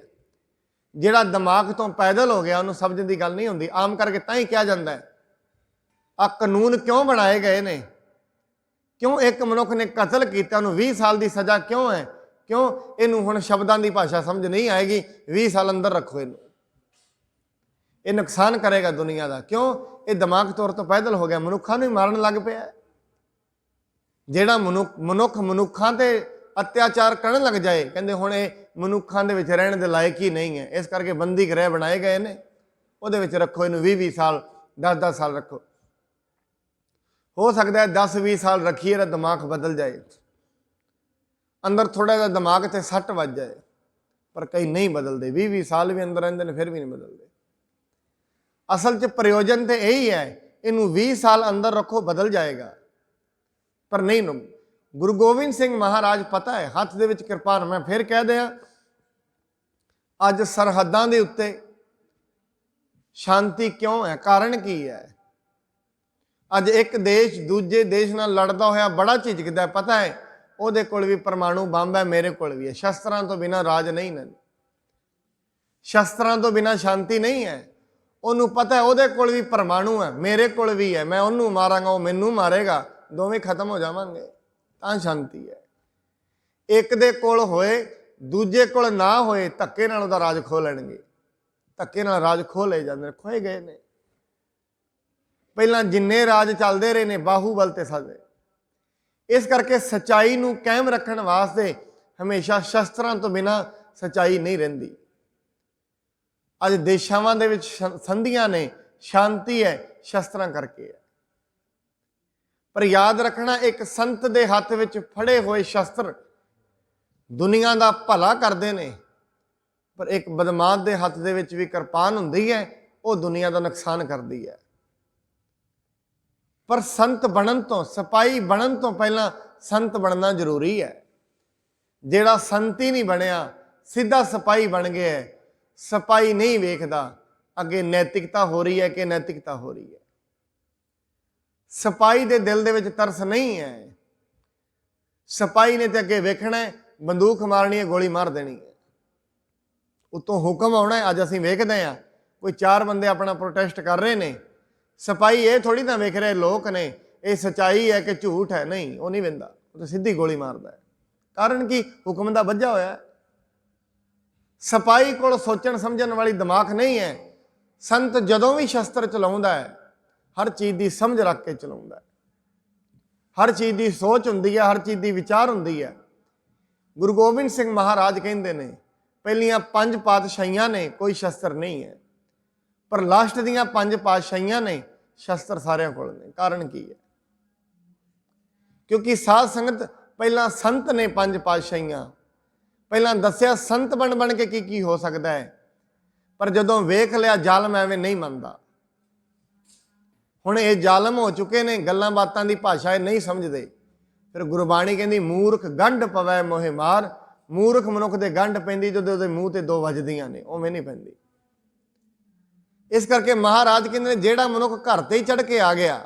ਜਿਹੜਾ ਦਿਮਾਗ ਤੋਂ ਪੈਦਲ ਹੋ ਗਿਆ ਉਹਨੂੰ ਸਮਝਣ ਦੀ ਗੱਲ ਨਹੀਂ ਹੁੰਦੀ। ਆਮ ਕਰਕੇ ਤਾਂ ਹੀ ਕਿਹਾ ਜਾਂਦਾ ਹੈ ਆ ਕਾਨੂੰਨ ਕਿਉਂ ਬਣਾਏ ਗਏ ਨੇ, ਕਿਉਂ ਇੱਕ ਮਨੁੱਖ ਨੇ ਕਤਲ ਕੀਤਾ ਉਹਨੂੰ 20 ਸਾਲ ਦੀ ਸਜ਼ਾ ਕਿਉਂ ਹੈ, ਕਿਉਂ ਇਹਨੂੰ ਹੁਣ ਸ਼ਬਦਾਂ ਦੀ ਭਾਸ਼ਾ ਸਮਝ ਨਹੀਂ ਆਏਗੀ, 20 ਸਾਲ ਅੰਦਰ ਰੱਖੋ ਇਹਨੂੰ, ਇਹ ਨੁਕਸਾਨ ਕਰੇਗਾ ਦੁਨੀਆ ਦਾ। ਕਿਉਂ? ਇਹ ਦਿਮਾਗ ਤੌਰ ਤੋਂ ਪੈਦਲ ਹੋ ਗਿਆ, ਮਨੁੱਖਾਂ ਨੂੰ ਹੀ ਮਾਰਨ ਲੱਗ ਪਿਆ। ਜਿਹੜਾ ਮਨੁੱਖ ਮਨੁੱਖਾਂ ਤੇ ਅਤਿਆਚਾਰ ਕਰਨ ਲੱਗ ਜਾਏ, ਕਹਿੰਦੇ ਹੁਣ ਇਹ ਮਨੁੱਖਾਂ ਦੇ ਵਿੱਚ ਰਹਿਣ ਦੇ ਲਾਇਕ ਹੀ ਨਹੀਂ ਹੈ, ਇਸ ਕਰਕੇ ਬੰਦੀ ਗ੍ਰਹਿ ਬਣਾਏ ਗਏ ਨੇ, ਉਹਦੇ ਵਿੱਚ ਰੱਖੋ ਇਹਨੂੰ 20-20 ਸਾਲ 10-10 ਸਾਲ ਰੱਖੋ। ਹੋ ਸਕਦਾ ਹੈ 10-20 ਸਾਲ ਰੱਖੀਏ ਤਾਂ ਦਿਮਾਗ ਬਦਲ ਜਾਏ, ਅੰਦਰ ਥੋੜਾ ਜਿਹਾ ਦਿਮਾਗ ਤੇ ਸੱਟ ਵੱਜ ਜਾਏ, ਪਰ ਕਈ ਨਹੀਂ ਬਦਲਦੇ, 20-20 ਸਾਲ ਵੀ ਅੰਦਰ ਰਹਿੰਦੇ ਨੇ ਫਿਰ ਵੀ ਨਹੀਂ ਬਦਲਦੇ। ਅਸਲ 'ਚ ਪ੍ਰਯੋਜਨ ਤੇ ਇਹੀ ਹੈ, ਇਹਨੂੰ 20 ਸਾਲ ਅੰਦਰ ਰੱਖੋ ਬਦਲ ਜਾਏਗਾ, ਪਰ ਨਹੀਂ। ਗੁਰੂ ਗੋਬਿੰਦ ਸਿੰਘ ਮਹਾਰਾਜ ਪਤਾ ਹੈ ਹੱਥ ਦੇ ਵਿੱਚ ਕਿਰਪਾਨ। ਮੈਂ ਫਿਰ ਕਹਿ ਦਿਆਂ, ਅੱਜ ਸਰਹੱਦਾਂ ਦੇ ਉੱਤੇ ਸ਼ਾਂਤੀ ਕਿਉਂ ਹੈ, ਕਾਰਨ ਕੀ ਹੈ? ਅੱਜ ਇੱਕ ਦੇਸ਼ ਦੂਜੇ ਦੇਸ਼ ਨਾਲ ਲੜਦਾ ਹੋਇਆ ਬੜਾ ਝਿਜਕਦਾ, ਪਤਾ ਹੈ ਉਹਦੇ ਕੋਲ ਵੀ ਪਰਮਾਣੂ ਬੰਬ ਹੈ, ਮੇਰੇ ਕੋਲ ਵੀ ਹੈ। ਸ਼ਸਤਰਾਂ ਤੋਂ ਬਿਨਾਂ ਰਾਜ ਨਹੀਂ ਨੇ, ਸ਼ਸਤਰਾਂ ਤੋਂ ਬਿਨਾਂ ਸ਼ਾਂਤੀ ਨਹੀਂ ਹੈ। ਉਹਨੂੰ ਪਤਾ ਹੈ ਉਹਦੇ ਕੋਲ ਵੀ ਪਰਮਾਣੂ ਹੈ, ਮੇਰੇ ਕੋਲ ਵੀ ਹੈ, ਮੈਂ ਉਹਨੂੰ ਮਾਰਾਂਗਾ ਉਹ ਮੈਨੂੰ ਮਾਰੇਗਾ, ਦੋਵੇਂ ਖਤਮ ਹੋ ਜਾਵਾਂਗੇ, ਤਾਂ ਸ਼ਾਂਤੀ ਹੈ। ਇੱਕ ਦੇ ਕੋਲ ਹੋਏ ਦੂਜੇ ਕੋਲ ਨਾ ਹੋਏ, ਧੱਕੇ ਨਾਲ ਉਹਦਾ ਰਾਜ ਖੋਹ ਲੈਣਗੇ, ਧੱਕੇ ਨਾਲ ਰਾਜ ਖੋਹ ਲਏ ਜਾਂਦੇ ਨੇ, ਖੋਏ ਗਏ ਨੇ। ਪਹਿਲਾਂ ਜਿੰਨੇ ਰਾਜ ਚੱਲਦੇ ਰਹੇ ਨੇ ਬਾਹੂਬਲ ਤੇ ਸਾਦੇ। ਇਸ ਕਰਕੇ ਸੱਚਾਈ ਨੂੰ ਕਾਇਮ ਰੱਖਣ ਵਾਸਤੇ ਹਮੇਸ਼ਾ ਸ਼ਸਤਰਾਂ ਤੋਂ ਬਿਨਾਂ ਸੱਚਾਈ ਨਹੀਂ ਰਹਿੰਦੀ। ਅੱਜ ਦੇਸ਼ਾਵਾਂ ਦੇ ਵਿੱਚ ਸੰਧੀਆਂ ਨੇ, ਸ਼ਾਂਤੀ ਹੈ ਸ਼ਸਤਰਾਂ ਕਰਕੇ ਹੈ। ਪਰ ਯਾਦ ਰੱਖਣਾ, ਇੱਕ ਸੰਤ ਦੇ ਹੱਥ ਵਿੱਚ ਫੜੇ ਹੋਏ ਸ਼ਸਤਰ ਦੁਨੀਆ ਦਾ ਭਲਾ ਕਰਦੇ ਨੇ, ਪਰ ਇੱਕ ਬਦਮਾਸ਼ ਦੇ ਹੱਥ ਦੇ ਵਿੱਚ ਵੀ ਕਿਰਪਾਨ ਹੁੰਦੀ ਹੈ, ਉਹ ਦੁਨੀਆ ਦਾ ਨੁਕਸਾਨ ਕਰਦੀ ਹੈ। ਪਰ ਸੰਤ ਬਣਨ ਤੋਂ, ਸਿਪਾਹੀ ਬਣਨ ਤੋਂ ਪਹਿਲਾਂ ਸੰਤ ਬਣਨਾ ਜ਼ਰੂਰੀ ਹੈ। ਜਿਹੜਾ ਸੰਤ ਹੀ ਨਹੀਂ ਬਣਿਆ, ਸਿੱਧਾ ਸਿਪਾਹੀ ਬਣ ਗਿਆ, ਸਿਪਾਹੀ ਨਹੀਂ ਵੇਖਦਾ ਅੱਗੇ ਨੈਤਿਕਤਾ ਹੋ ਰਹੀ ਹੈ ਕਿ ਨੈਤਿਕਤਾ ਹੋ ਰਹੀ ਹੈ। ਸਿਪਾਹੀ ਦੇ ਦਿਲ ਦੇ ਵਿੱਚ ਤਰਸ ਨਹੀਂ ਹੈ। ਸਿਪਾਹੀ ਨੇ ਤੇ ਅੱਗੇ ਵੇਖਣਾ, ਬੰਦੂਕ ਮਾਰਨੀ ਹੈ, ਗੋਲੀ ਮਾਰ ਦੇਣੀ ਹੈ, ਉਤੋਂ ਹੁਕਮ ਆਉਣਾ ਹੈ। ਅੱਜ ਅਸੀਂ ਵੇਖਦੇ ਹਾਂ ਕੋਈ 4 ਬੰਦੇ ਆਪਣਾ ਪ੍ਰੋਟੈਸਟ ਕਰ ਰਹੇ ਨੇ, ਸਿਪਾਹੀ ਇਹ ਥੋੜੀ ਨਾ ਵੇਖ ਰਹੇ ਲੋਕ ਨੇ ਇਹ ਸੱਚਾਈ ਹੈ ਕਿ ਝੂਠ ਹੈ, ਨਹੀਂ, ਉਹ ਨਹੀਂ ਵੇਂਦਾ, ਉਹ ਤਾਂ ਸਿੱਧੀ ਗੋਲੀ ਮਾਰਦਾ ਹੈ। ਕਾਰਨ ਕੀ? ਹੁਕਮ ਦਾ ਵੱਜਾ ਹੋਇਆ। ਸਿਪਾਹੀ ਕੋਲ ਸੋਚਣ ਸਮਝਣ ਵਾਲੀ ਦਿਮਾਗ ਨਹੀਂ ਹੈ। ਸੰਤ ਜਦੋਂ ਵੀ ਸ਼ਸਤਰ ਚਲਾਉਂਦਾ ਹੈ, ਹਰ ਚੀਜ਼ ਦੀ ਸਮਝ ਰੱਖ ਕੇ ਚਲਾਉਂਦਾ ਹੈ, ਹਰ ਚੀਜ਼ ਦੀ ਸੋਚ ਹੁੰਦੀ ਹੈ, ਹਰ ਚੀਜ਼ ਦੀ ਵਿਚਾਰ ਹੁੰਦੀ ਹੈ। ਗੁਰੂ ਗੋਬਿੰਦ ਸਿੰਘ ਮਹਾਰਾਜ ਕਹਿੰਦੇ ਨੇ ਪਹਿਲੀਆਂ 5 ਪਾਤਸ਼ਾਹੀਆਂ ਨੇ ਕੋਈ ਸ਼ਸਤਰ ਨਹੀਂ ਹੈ, ਪਰ ਲਾਸਟ ਦੀਆਂ 5 ਪਾਤਸ਼ਾਹੀਆਂ ਨੇ ਸ਼ਸਤਰ ਸਾਰਿਆਂ ਕੋਲ ਨੇ। ਕਾਰਨ ਕੀ ਹੈ? ਕਿਉਂਕਿ ਸਾਧ ਸੰਗਤ ਪਹਿਲਾਂ ਸੰਤ ਨੇ 5 ਪਾਤਸ਼ਾਹੀਆਂ, ਪਹਿਲਾਂ ਦੱਸਿਆ ਸੰਤ ਬਣ ਕੇ ਕੀ ਹੋ ਸਕਦਾ ਹੈ, ਪਰ ਜਦੋਂ ਵੇਖ ਲਿਆ ਜ਼ਾਲਮ ਐਵੇਂ ਨਹੀਂ ਮੰਨਦਾ। ਹੁਣ ਇਹ ਜ਼ਾਲਮ ਹੋ ਚੁੱਕੇ ਨੇ, ਗੱਲਾਂ ਬਾਤਾਂ ਦੀ ਭਾਸ਼ਾ ਇਹ ਨਹੀਂ ਸਮਝਦੇ। ਫਿਰ ਗੁਰਬਾਣੀ ਕਹਿੰਦੀ ਮੂਰਖ ਗੰਢ ਪਵੈ ਮੋਹਿ ਮਾਰ। ਮੂਰਖ ਮਨੁੱਖ ਦੇ ਗੰਢ ਪੈਂਦੀ ਜਦੋਂ ਉਹਦੇ ਮੂੰਹ ਤੇ 2 ਵੱਜਦੀਆਂ ਨੇ, ਉਵੇਂ ਨਹੀਂ ਪੈਂਦੀ। ਇਸ ਕਰਕੇ ਮਹਾਰਾਜ ਕਹਿੰਦੇ ਨੇ ਜਿਹੜਾ ਮਨੁੱਖ ਘਰ ਤੇ ਹੀ ਚੜ੍ਹ ਕੇ ਆ ਗਿਆ,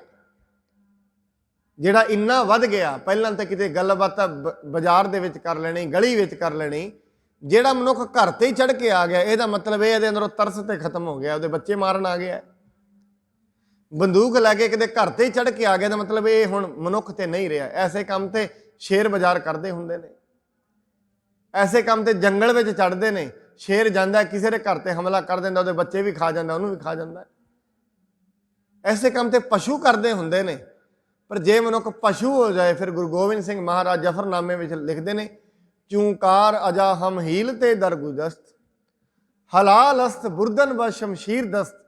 ਜਿਹੜਾ ਇੰਨਾ ਵੱਧ ਗਿਆ, ਪਹਿਲਾਂ ਤਾਂ ਕਿਤੇ ਗੱਲਬਾਤ ਬਾਜ਼ਾਰ ਦੇ ਵਿੱਚ ਕਰ ਲੈਣੀ, ਗਲੀ ਵਿੱਚ ਕਰ ਲੈਣੀ, ਜਿਹੜਾ ਮਨੁੱਖ ਘਰ ਤੇ ਹੀ ਚੜ੍ਹ ਕੇ ਆ ਗਿਆ, ਇਹਦਾ ਮਤਲਬ ਇਹ ਇਹਦੇ ਅੰਦਰੋਂ ਤਰਸ ਤੇ ਖਤਮ ਹੋ ਗਿਆ, ਉਹਦੇ ਬੱਚੇ ਮਾਰਨ ਆ ਗਿਆ। ਬੰਦੂਕ ਲੈ ਕੇ ਕਿਤੇ ਘਰ ਤੇ ਹੀ ਚੜ੍ਹ ਕੇ ਆ ਗਿਆ, ਦਾ ਮਤਲਬ ਇਹ ਹੁਣ ਮਨੁੱਖ ਤੇ ਨਹੀਂ ਰਿਹਾ। ਐਸੇ ਕੰਮ ਤੇ ਸ਼ੇਰ ਬਾਜ਼ਾਰ ਕਰਦੇ ਹੁੰਦੇ ਨੇ, ਐਸੇ ਕੰਮ ਤੇ ਜੰਗਲ ਵਿੱਚ ਚੜ੍ਹਦੇ ਨੇ। ਸ਼ੇਰ ਜਾਂਦਾ ਕਿਸੇ ਦੇ ਘਰ ਤੇ ਹਮਲਾ ਕਰ ਦਿੰਦਾ, ਉਹਦੇ ਬੱਚੇ ਵੀ ਖਾ ਜਾਂਦਾ, ਉਹਨੂੰ ਵੀ ਖਾ ਜਾਂਦਾ। ਐਸੇ ਕੰਮ ਤੇ ਪਸ਼ੂ ਕਰਦੇ ਹੁੰਦੇ ਨੇ। ਪਰ ਜੇ ਮਨੁੱਖ ਪਸ਼ੂ ਹੋ ਜਾਏ, ਫਿਰ ਗੁਰੂ ਗੋਬਿੰਦ ਸਿੰਘ ਮਹਾਰਾਜ ਜਫਰਨਾਮੇ ਵਿੱਚ ਲਿਖਦੇ ਨੇ, ਚੂੰਕਾਰ ਅਜਾ ਹਮ ਹੀਲ ਤੇ ਦਰਗੁਦਸਤ, ਹਲਾਲ ਅਸਤ ਬੁਰਦਨ ਬ ਸ਼ਮਸ਼ੀਰ ਦਸਤ।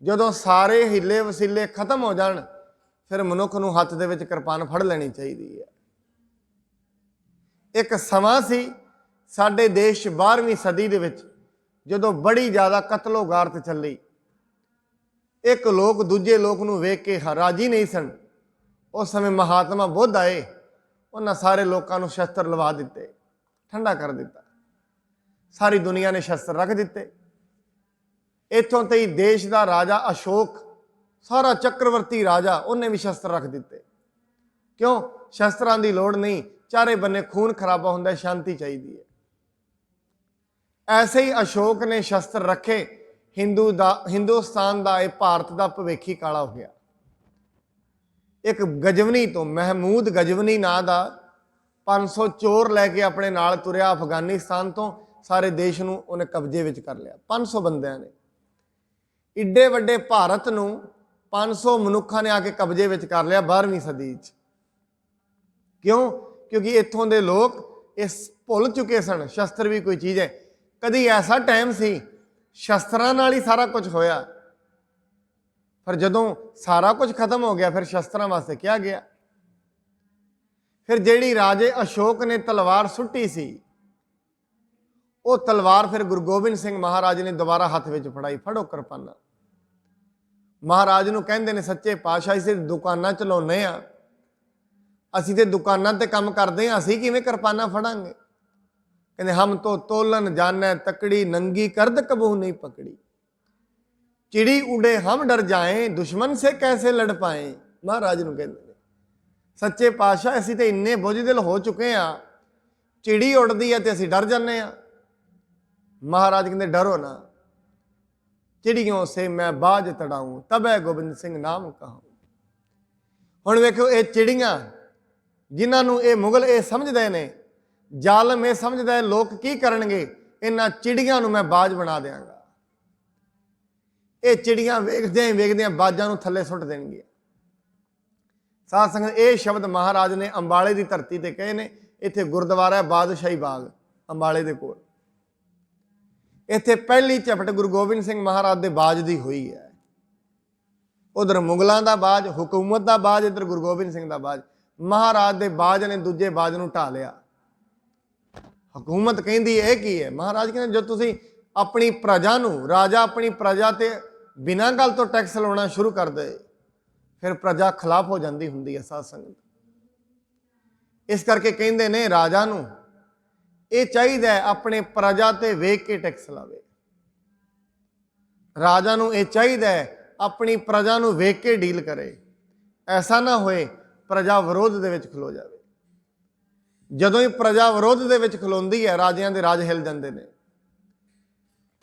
ਜਦੋਂ ਸਾਰੇ ਹੀਲੇ ਵਸੀਲੇ ਖਤਮ ਹੋ ਜਾਣ, ਫਿਰ ਮਨੁੱਖ ਨੂੰ ਹੱਥ ਦੇ ਵਿੱਚ ਕਿਰਪਾਨ ਫੜ ਲੈਣੀ ਚਾਹੀਦੀ ਹੈ। ਇੱਕ ਸਮਾਂ ਸੀ ਸਾਡੇ ਦੇਸ਼ 12ਵੀਂ ਸਦੀ ਦੇ ਵਿੱਚ, ਜਦੋਂ ਬੜੀ ਜ਼ਿਆਦਾ ਕਤਲੋ ਗਾਰਤ ਚੱਲੀ। ਇੱਕ ਲੋਕ ਦੂਜੇ ਲੋਕ ਨੂੰ ਵੇਖ ਕੇ ਰਾਜੀ ਨਹੀਂ ਸਨ। ਉਸ ਸਮੇਂ ਮਹਾਤਮਾ ਬੁੱਧ ਆਏ, ਉਹਨਾਂ ਸਾਰੇ ਲੋਕਾਂ ਨੂੰ ਸ਼ਸਤਰ ਲਵਾ ਦਿੱਤੇ, ਠੰਡਾ ਕਰ ਦਿੱਤਾ। ਸਾਰੀ ਦੁਨੀਆ ਨੇ ਸ਼ਸਤਰ ਰੱਖ ਦਿੱਤੇ। ਇੱਥੋਂ ਤੇ ਦੇਸ਼ ਦਾ ਰਾਜਾ ਅਸ਼ੋਕ, ਸਾਰਾ ਚੱਕਰਵਰਤੀ ਰਾਜਾ, ਉਹਨੇ ਵੀ ਸ਼ਸਤਰ ਰੱਖ ਦਿੱਤੇ। ਕਿਉਂ? ਸ਼ਸਤਰਾਂ ਦੀ ਲੋੜ ਨਹੀਂ, ਚਾਰੇ ਬੰਨੇ ਖੂਨ ਖਰਾਬਾ ਹੁੰਦਾ, ਸ਼ਾਂਤੀ ਚਾਹੀਦੀ ਹੈ। ऐसे ही अशोक ने शस्त्र रखे, हिंदुस्तान का यह भारत का भविख ही काला हो गया। एक गजवनी तो महमूद गजवनी नां का 500 चोर लैके अपने नाल तुरिया, अफगानिस्तान तो सारे देश नूं उन्हें कब्जे विच कर लिया। 500 बंदियां ने इड्डे वड्डे भारत नूं 500 मनुखा ने आके कब्जे विच कर लिया 12वीं सदी च। क्यों? क्योंकि इत्थों दे लोग इस भुल चुके सन शस्त्र भी कोई चीज़ है। कदी ऐसा टाइम सी शस्त्रां नाल ही सारा कुछ होया, पर जदों सारा कुछ खत्म हो गया फिर शस्त्रां वास्ते क्या गया। फिर जिहड़ी राजे अशोक ने तलवार सुट्टी सी, वो तलवार फिर गुरु गोबिंद सिंह महाराज ने दोबारा हथ में फड़ाई, फड़ो किरपाना। महाराज नूं कहंदे ने सच्चे पातशाह से दुकानां चलाउने आ, असीं ते दुकानां ते काम करदे आ, असीं किवें किरपाना फड़ांगे। कहंदे हम तो तोलन जाने तकड़ी, नंगी करद कबू नहीं पकड़ी। चिड़ी उड़े हम डर जाए, दुश्मन से कैसे लड़ पाए। महाराज नूं कहंदे ने सच्चे पातशाह असीं ते इन्ने बुझदिल हो चुके हैं, चिड़ी उड़दी है ते असीं डर जाने आ। महाराज कहते डरो ना, चिड़ियों से मैं बाज तड़ाऊं, तब है गोबिंद सिंह नाम कहूं। हुण वेखो ये चिड़ियां जिन्होंने ये मुगल ये समझते ने, जालम ये समझदा है लोग की करनगे, इन्हां चिड़ियां नूं मैं बाज बना देंगा। ये चिड़ियां वेखदियां बाजां नूं थल्ले सुट देणगियां। साध संगत ये शब्द महाराज ने अंबाले की धरती ते कहे ने। इत्थे गुरुद्वारा है बादशाही बाग अंबाले दे कोल। इत्थे पहली झपट गुरु गोबिंद सिंह महाराज के बाज की हुई है। उधर मुगलों का बाज, हुकूमत का बाज, इधर गुरु गोबिंद सिंह का बाज। महाराज के बाज ने दूजे बाज नूं ढा लिया। हुकूमत कहती है की है, महाराज कहते जो तुसीं अपनी प्रजा नूं, राजा अपनी प्रजा ते बिना गल तो टैक्स लाना शुरू कर दे, फिर प्रजा खिलाफ हो जाती हुंदी है। साध संगत इस करके कहते ने राजा नूं ये चाहिए अपने प्रजा ते वेख के टैक्स लावे। राजा नूं ये चाहिए अपनी प्रजा नूं वेख के डील करे, ऐसा ना होए प्रजा विरोध दे विच खलो जाए। जदों ही प्रजा विरोध दे विच खलोंदी है, राजियां दे राज हिल जाते हैं।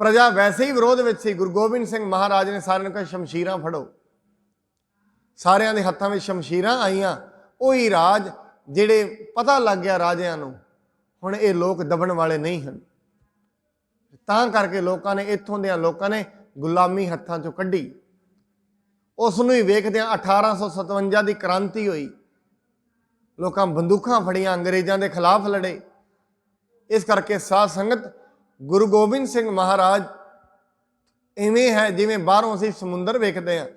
प्रजा वैसे ही विरोध विच सी। गुरु गोबिंद सिंह महाराज ने सारे कहा शमशीरां फड़ो। सारियां दे हत्थां विच शमशीरां आईयां। उही राज जिहड़े पता लग गया राजियां नूं हुण ये लोग दबण वाले नहीं हैं, तां करके लोगों ने इत्थों दे लोगों ने गुलामी हत्थां चों कड्ढी। उस नूं ही वेखदिआं 1857 की क्रांति हुई। लोकां बंदूकां फड़ियां, अंग्रेज़ां दे खिलाफ लड़े। इस करके साध संगत गुरु गोबिंद सिंह महाराज इवें है जिवें बाहरों असीं समुंदर वेखदे हां।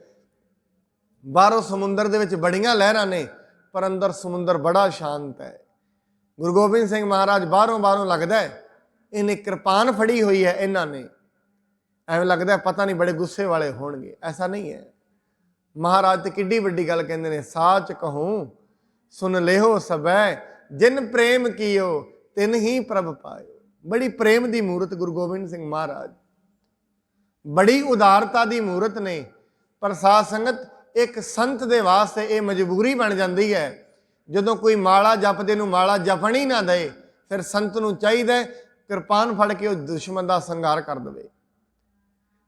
बाहरों समुंदर दे विच बड़ियां लहरां ने, पर अंदर समुंदर बड़ा शांत है। गुरु गोबिंद सिंह महाराज बाहरों लगता है इन्हें कृपान फड़ी हुई है, इन्हां ने एवं लगता है पता नहीं बड़े गुस्से वाले होणगे। ऐसा नहीं है। महाराज तो किड्डी वड्डी गल कहंदे ने, साच कहूं सुन लेहो सबै, जिन प्रेम कियो तिन ही प्रभ पायो। बड़ी प्रेम की मूरत गुरु गोबिंद सिंह महाराज, बड़ी उदारता की मूरत ने। पर साध संगत एक संत दे वास्ते ये मजबूरी बन जाती है, जदों कोई माला जपदे नूं माला जपण ही ना दे, फिर संत नूं चाहिए किरपान फड़ के दुश्मन का संघार कर दे,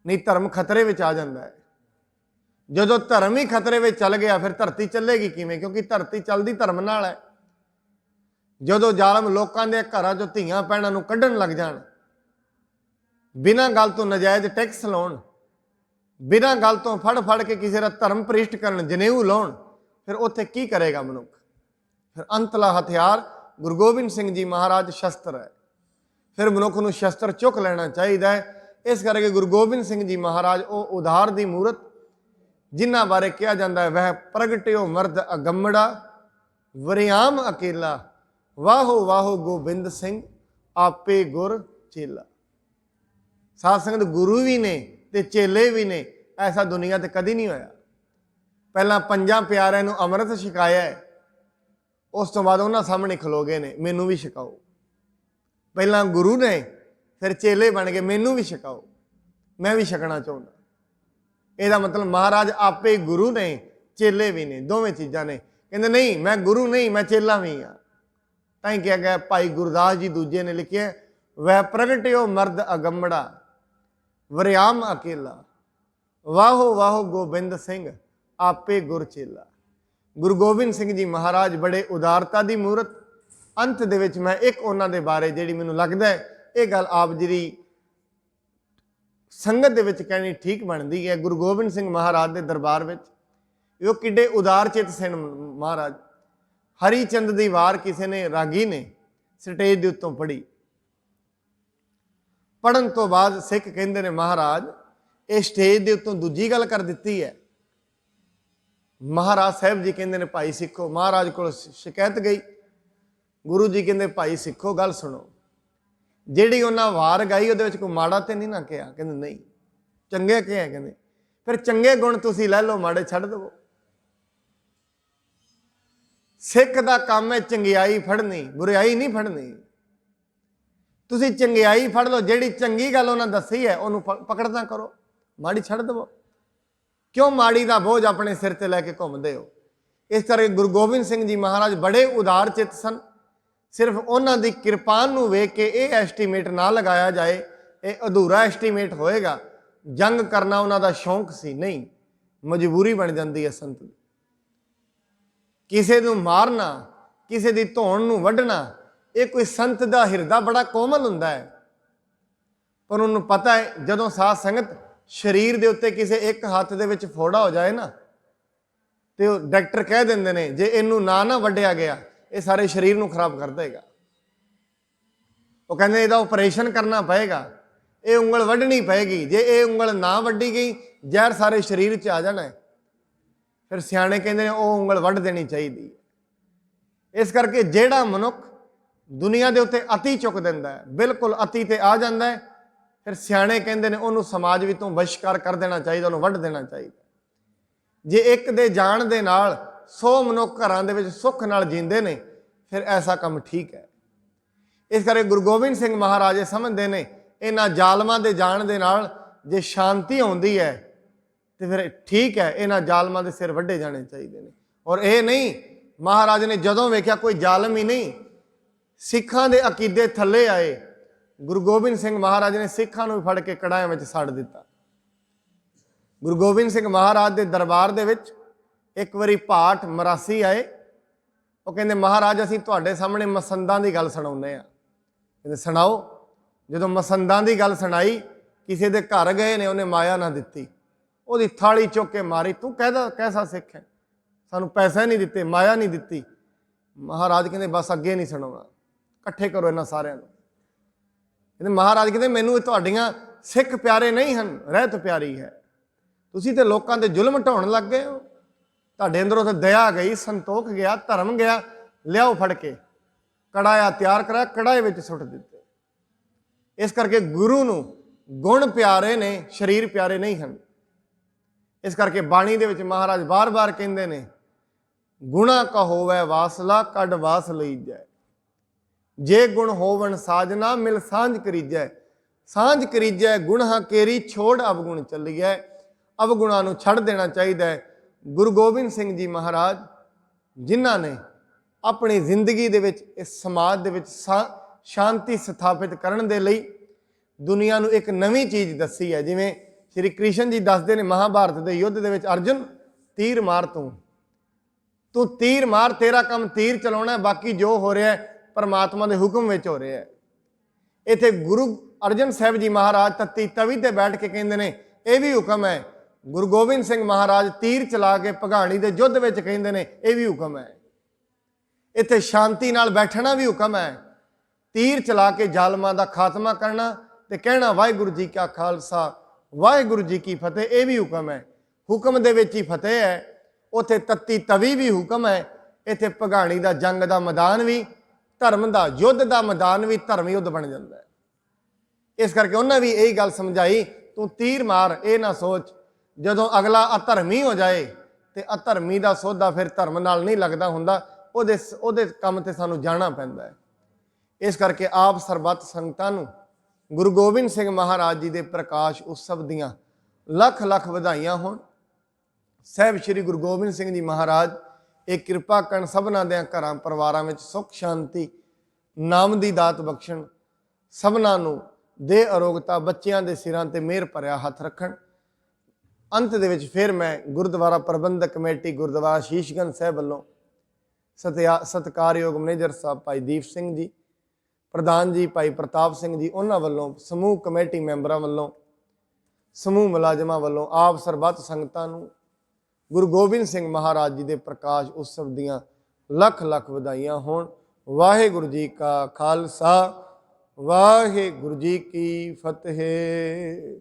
नहीं धर्म खतरे में आ जाता है। जदों धर्म ही खतरे में चल गया फिर धरती चलेगी किवें, क्योंकि धरती चलती धर्म नाल है। जदों जालम लोगों के घरां चों धीआं भैणां नूं कढण लग जाण, बिना गल तो नजायज़ टैक्स लाउण, बिना गल तो फड़ के किसी का धर्म भ्रिष्ट करन, जनेऊ लाउण, फिर उत्थे की करेगा मनुख। फिर अंतला हथियार गुरु गोबिंद सिंह जी महाराज शस्त्र है। फिर मनुख नूं शस्त्र चुक लेना चाहिए है। इस करके गुरु गोबिंद सिंह जी महाराज वो उधार की मूरत जिन्हां बारे कहा जाता है, वह प्रगटियो मर्द अगमड़ा वरियाम अकेला, वाहो वाहो गोबिंद सिंह आपे गुर चेला। साध संगत गुरु भी ने ते चेले भी ने, ऐसा दुनिया ते कदी नहीं होया। पहला 5 प्यारिਆਂ ਨੂੰ अमृत छकाया है, उस तो बाद उन्होंने सामने खलो गए ने मैनू भी छकाओ। पहला गुरु ने फिर चेले बन गए, मैनू भी छकाओ, मैं भी छकना चाहता। यदा मतलब महाराज आपे गुरु ने चेले भी ने, दोवें चीज़ां ने। कहते नहीं मैं गुरु नहीं मैं चेला भी हाँ। ताई क्या गया भाई गुरदास जी दूजे ने लिखे वह प्रगट्यो मर्द अगंबड़ा वरियाम अकेला, वाहो वाहो गोबिंद सिंह आपे गुर चेला। गुरु गोबिंद सिंह जी महाराज बड़े उदारता की मूरत। अंत दे विच मैं एक उन्हां दे बारे जिहड़ी मैनूं लगदा है ये गल आप जी दी संगत दे विच कहनी ठीक बनती है। गुरु गोबिंद सिंह महाराज के दरबार में वो किड्डे उदार चित सन महाराज। हरिचंद दी वार किसी ने रागी ने स्टेज के उत्तों पढ़ी। पढ़न तो बाद सिख कहते ने महाराज ये स्टेज के उत्तों दूजी गल कर दी है। महाराज साहब जी कहते हैं भाई सिखो। महाराज को शिकायत गई। गुरु जी कहते भाई सिखो गल सुनो, जिहड़ी उन्हां वार गाई उहदे विच कोई माड़ा तो नहीं ना कहा? कहते नहीं, चंगे कहा। कहते फिर चंगे गुण तुसीं लै लो, माड़े छड्ड दवो। सिख दा काम है चंगियाई फड़नी, बुराई नहीं फड़नी। तुसीं चंगियाई फड़ लो, जिहड़ी चंगी गल उन्हां दसी है उन्होंने पकड़ना करो, माड़ी छड्ड दवो। क्यों माड़ी का बोझ अपने सिर ते लैके घूमदे हो? इस करके गुरु गोबिंद सिंह जी महाराज बड़े उदार चित सन। सिर्फ उन्हां दी किरपा नूं वेख के ये एस्टीमेट ना लगाया जाए, ये अधूरा एस्टीमेट होएगा। जंग करना उन्हां दा शौक सी नहीं, मजबूरी बन जाती है संत दी। किसी नूं मारना, किसी दी धौण नूं वढना, ये कोई संत दा हिरदा बड़ा कोमल हुंदा है। पर उन्होंने पता है जदों साध संगत शरीर के उत्ते किसी एक हाथ दे विच फोड़ा हो जाए ना, तो डॉक्टर कह देंगे ने जे इनू ना वड्डिया गया ये सारे शरीर नूं खराब कर देगा। वो कहते इहदा ऑपरेशन करना पएगा, ये उंगल वड्डनी पएगी। जे ये उंगल ना वड्डी गई जहर सारे शरीर च आ जाना है। फिर सियाणे कहते हैं वो उंगल वड्ड देनी चाहिए। इस करके जेड़ा मनुख दुनिया के उत्ते अति चुक देंदा है, बिल्कुल अति ते आ जाता है, फिर सियाणे कहते हैं उन्होंने समाज विचों बहिष्कार कर देना चाहिए, उन्होंने वड्ड देना चाहिए। जे एक दे जाण दे नाल 100 मनुख घरां दे विच सुख नाल जींदे ने, फिर ऐसा काम ठीक है। इस करके गुरु गोबिंद सिंह महाराज समझते हैं इन्हां जालमां दे जाण दे नाल जे शांति आउंदी है तो फिर ठीक है, इन्हां जालमां दे सिर वड्डे जाने चाहिए ने। और ये नहीं महाराज ने जदों वेख्या कोई जालम ही नहीं, सिखां दे अकीदे थल्ले आए, गुरु गोबिंद सिंह महाराज ने सिखां नूं फड़ के कड़ाहियां विच सड़ दिता। गुरु गोबिंद सिंह महाराज के दरबार दे विच एक बारी भाट मरासी आए। वो कहते महाराज असीं तुहाडे सामने मसंदां की गल सुणाउने आ। कहते सुणाओ। जदों मसंदां की गल सुनाई, किसी के घर गए ने, उन्हें माया ना दिती, ਉਹਦੀ थाली चुक के मारी, तू कैसा सिख है, सानू पैसे नहीं दिते, माया नहीं दिती। महाराज कहते बस अगे नहीं सुनाउणा, इकट्ठे करो इन्हां सारिਆਂ ਨੂੰ। कहते महाराज कहते मैनू तुहाडीआं सिख प्यारे नहीं हैं, रहत प्यारी है। तुसीं ते लोकां ते जुल्म ढाउण लग गए हो, तुहाडे अंदरों तो दया गई, संतोख गया, धर्म गया, लियाओ फड़ के। कड़ाया तैयार कराया, कड़ाए विच सुट दिते। इस करके गुरु नूं गुण प्यारे ने, शरीर प्यारे नहीं हैं। इस करके बाणी दे विच महाराज बार बार कहते ने गुणा का होवै वासला कड वास लईजै, जे गुण होवन साजना मिल सांझ करीजै, सांझ करीजै गुणा केरी छोड़ अवगुण चलीए। अवगुणा नूं छड़ देना चाहिए। गुरु गोबिंद सिंह जी महाराज जिन्हां ने अपनी जिंदगी दे विच इस समाज दे विच शांति स्थापित करन दे लई दुनिया नूं एक नवीं चीज़ दसी है। जिवें श्री कृष्ण जी दसदे ने महाभारत के युद्ध दे विच अर्जुन तीर मार, तू तीर मार, तेरा काम तीर चलाउणा है, बाकी जो हो रहा है परमात्मा के हुक्म में हो रहा है। इत्थे गुरु अर्जन साहब जी महाराज तत्ती तवी ते बैठ के कहते हैं यह भी हुक्म है। गुरु गोबिंद सिंह महाराज तीर चला के भगाणी के युद्ध में कहते हैं यह भी हुक्म है। इत्थे शांति नाल बैठना भी हुक्म है। तीर चला के जालमां दा खात्मा करना ते कहना वाहिगुरू जी का खालसा वाहिगुरू जी की फतेह, यह भी हुक्म है। हुक्म दे विच ही फतेह है। उत्थे तत्ती तवी भी हुक्म है। इत्थे भगाणी दा जंग दा मैदान भी, धर्म दा युद्ध दा मैदान भी धर्म युद्ध बन जाता है। इस करके उन्हें भी यही गल समझाई, तू तीर मार, ये ना सोच जदों अगला अधर्मी हो जाए तो अधर्मी का सौदा फिर धर्म नाल नहीं लगता हुंदा, उहदे काम ते सानू जाना पैंदा है। इस करके आप सरबत संगतां नूं गुरु गोबिंद सिंह महाराज जी के प्रकाश उत्सव दियां लख लख वधाइयां होण। साहिब श्री गुरु गोबिंद सिंह जी महाराज एक किरपा करन, सबना दे घरां परिवारां विच सुख शांति नाम की दात बख्शण, ਸਭਨਾਂ ਨੂੰ ਦੇ ਅਰੋਗਤਾ, ਬੱਚਿਆਂ ਦੇ ਸਿਰਾਂ ਤੇ ਮਿਹਰ ਭਰਿਆ ਹੱਥ ਰੱਖਣ। ਅੰਤ ਦੇ ਵਿੱਚ ਫਿਰ ਮੈਂ ਗੁਰਦੁਆਰਾ ਪ੍ਰਬੰਧਕ ਕਮੇਟੀ ਗੁਰਦੁਆਰਾ ਸ਼ੀਸ਼ਗੰਜ ਸਾਹਿਬ ਵੱਲੋਂ ਸਤਿਕਾਰਯੋਗ ਮੈਨੇਜਰ ਸਾਹਿਬ ਭਾਈ ਦੀਪ ਸਿੰਘ ਜੀ, ਪ੍ਰਧਾਨ ਜੀ ਭਾਈ ਪ੍ਰਤਾਪ ਸਿੰਘ ਜੀ, ਉਹਨਾਂ ਵੱਲੋਂ, ਸਮੂਹ ਕਮੇਟੀ ਮੈਂਬਰਾਂ ਵੱਲੋਂ, ਸਮੂਹ ਮੁਲਾਜ਼ਮਾਂ ਵੱਲੋਂ ਆਪ ਸਰਬੱਤ ਸੰਗਤਾਂ ਨੂੰ ਗੁਰੂ ਗੋਬਿੰਦ ਸਿੰਘ ਮਹਾਰਾਜ ਜੀ ਦੇ ਪ੍ਰਕਾਸ਼ ਉਤਸਵ ਦੀਆਂ ਲੱਖ ਲੱਖ ਵਧਾਈਆਂ ਹੋਣ। ਵਾਹਿਗੁਰੂ ਜੀ ਕਾ ਖਾਲਸਾ, ਵਾਹਿਗੁਰੂ ਜੀ ਕੀ ਫਤਿਹ।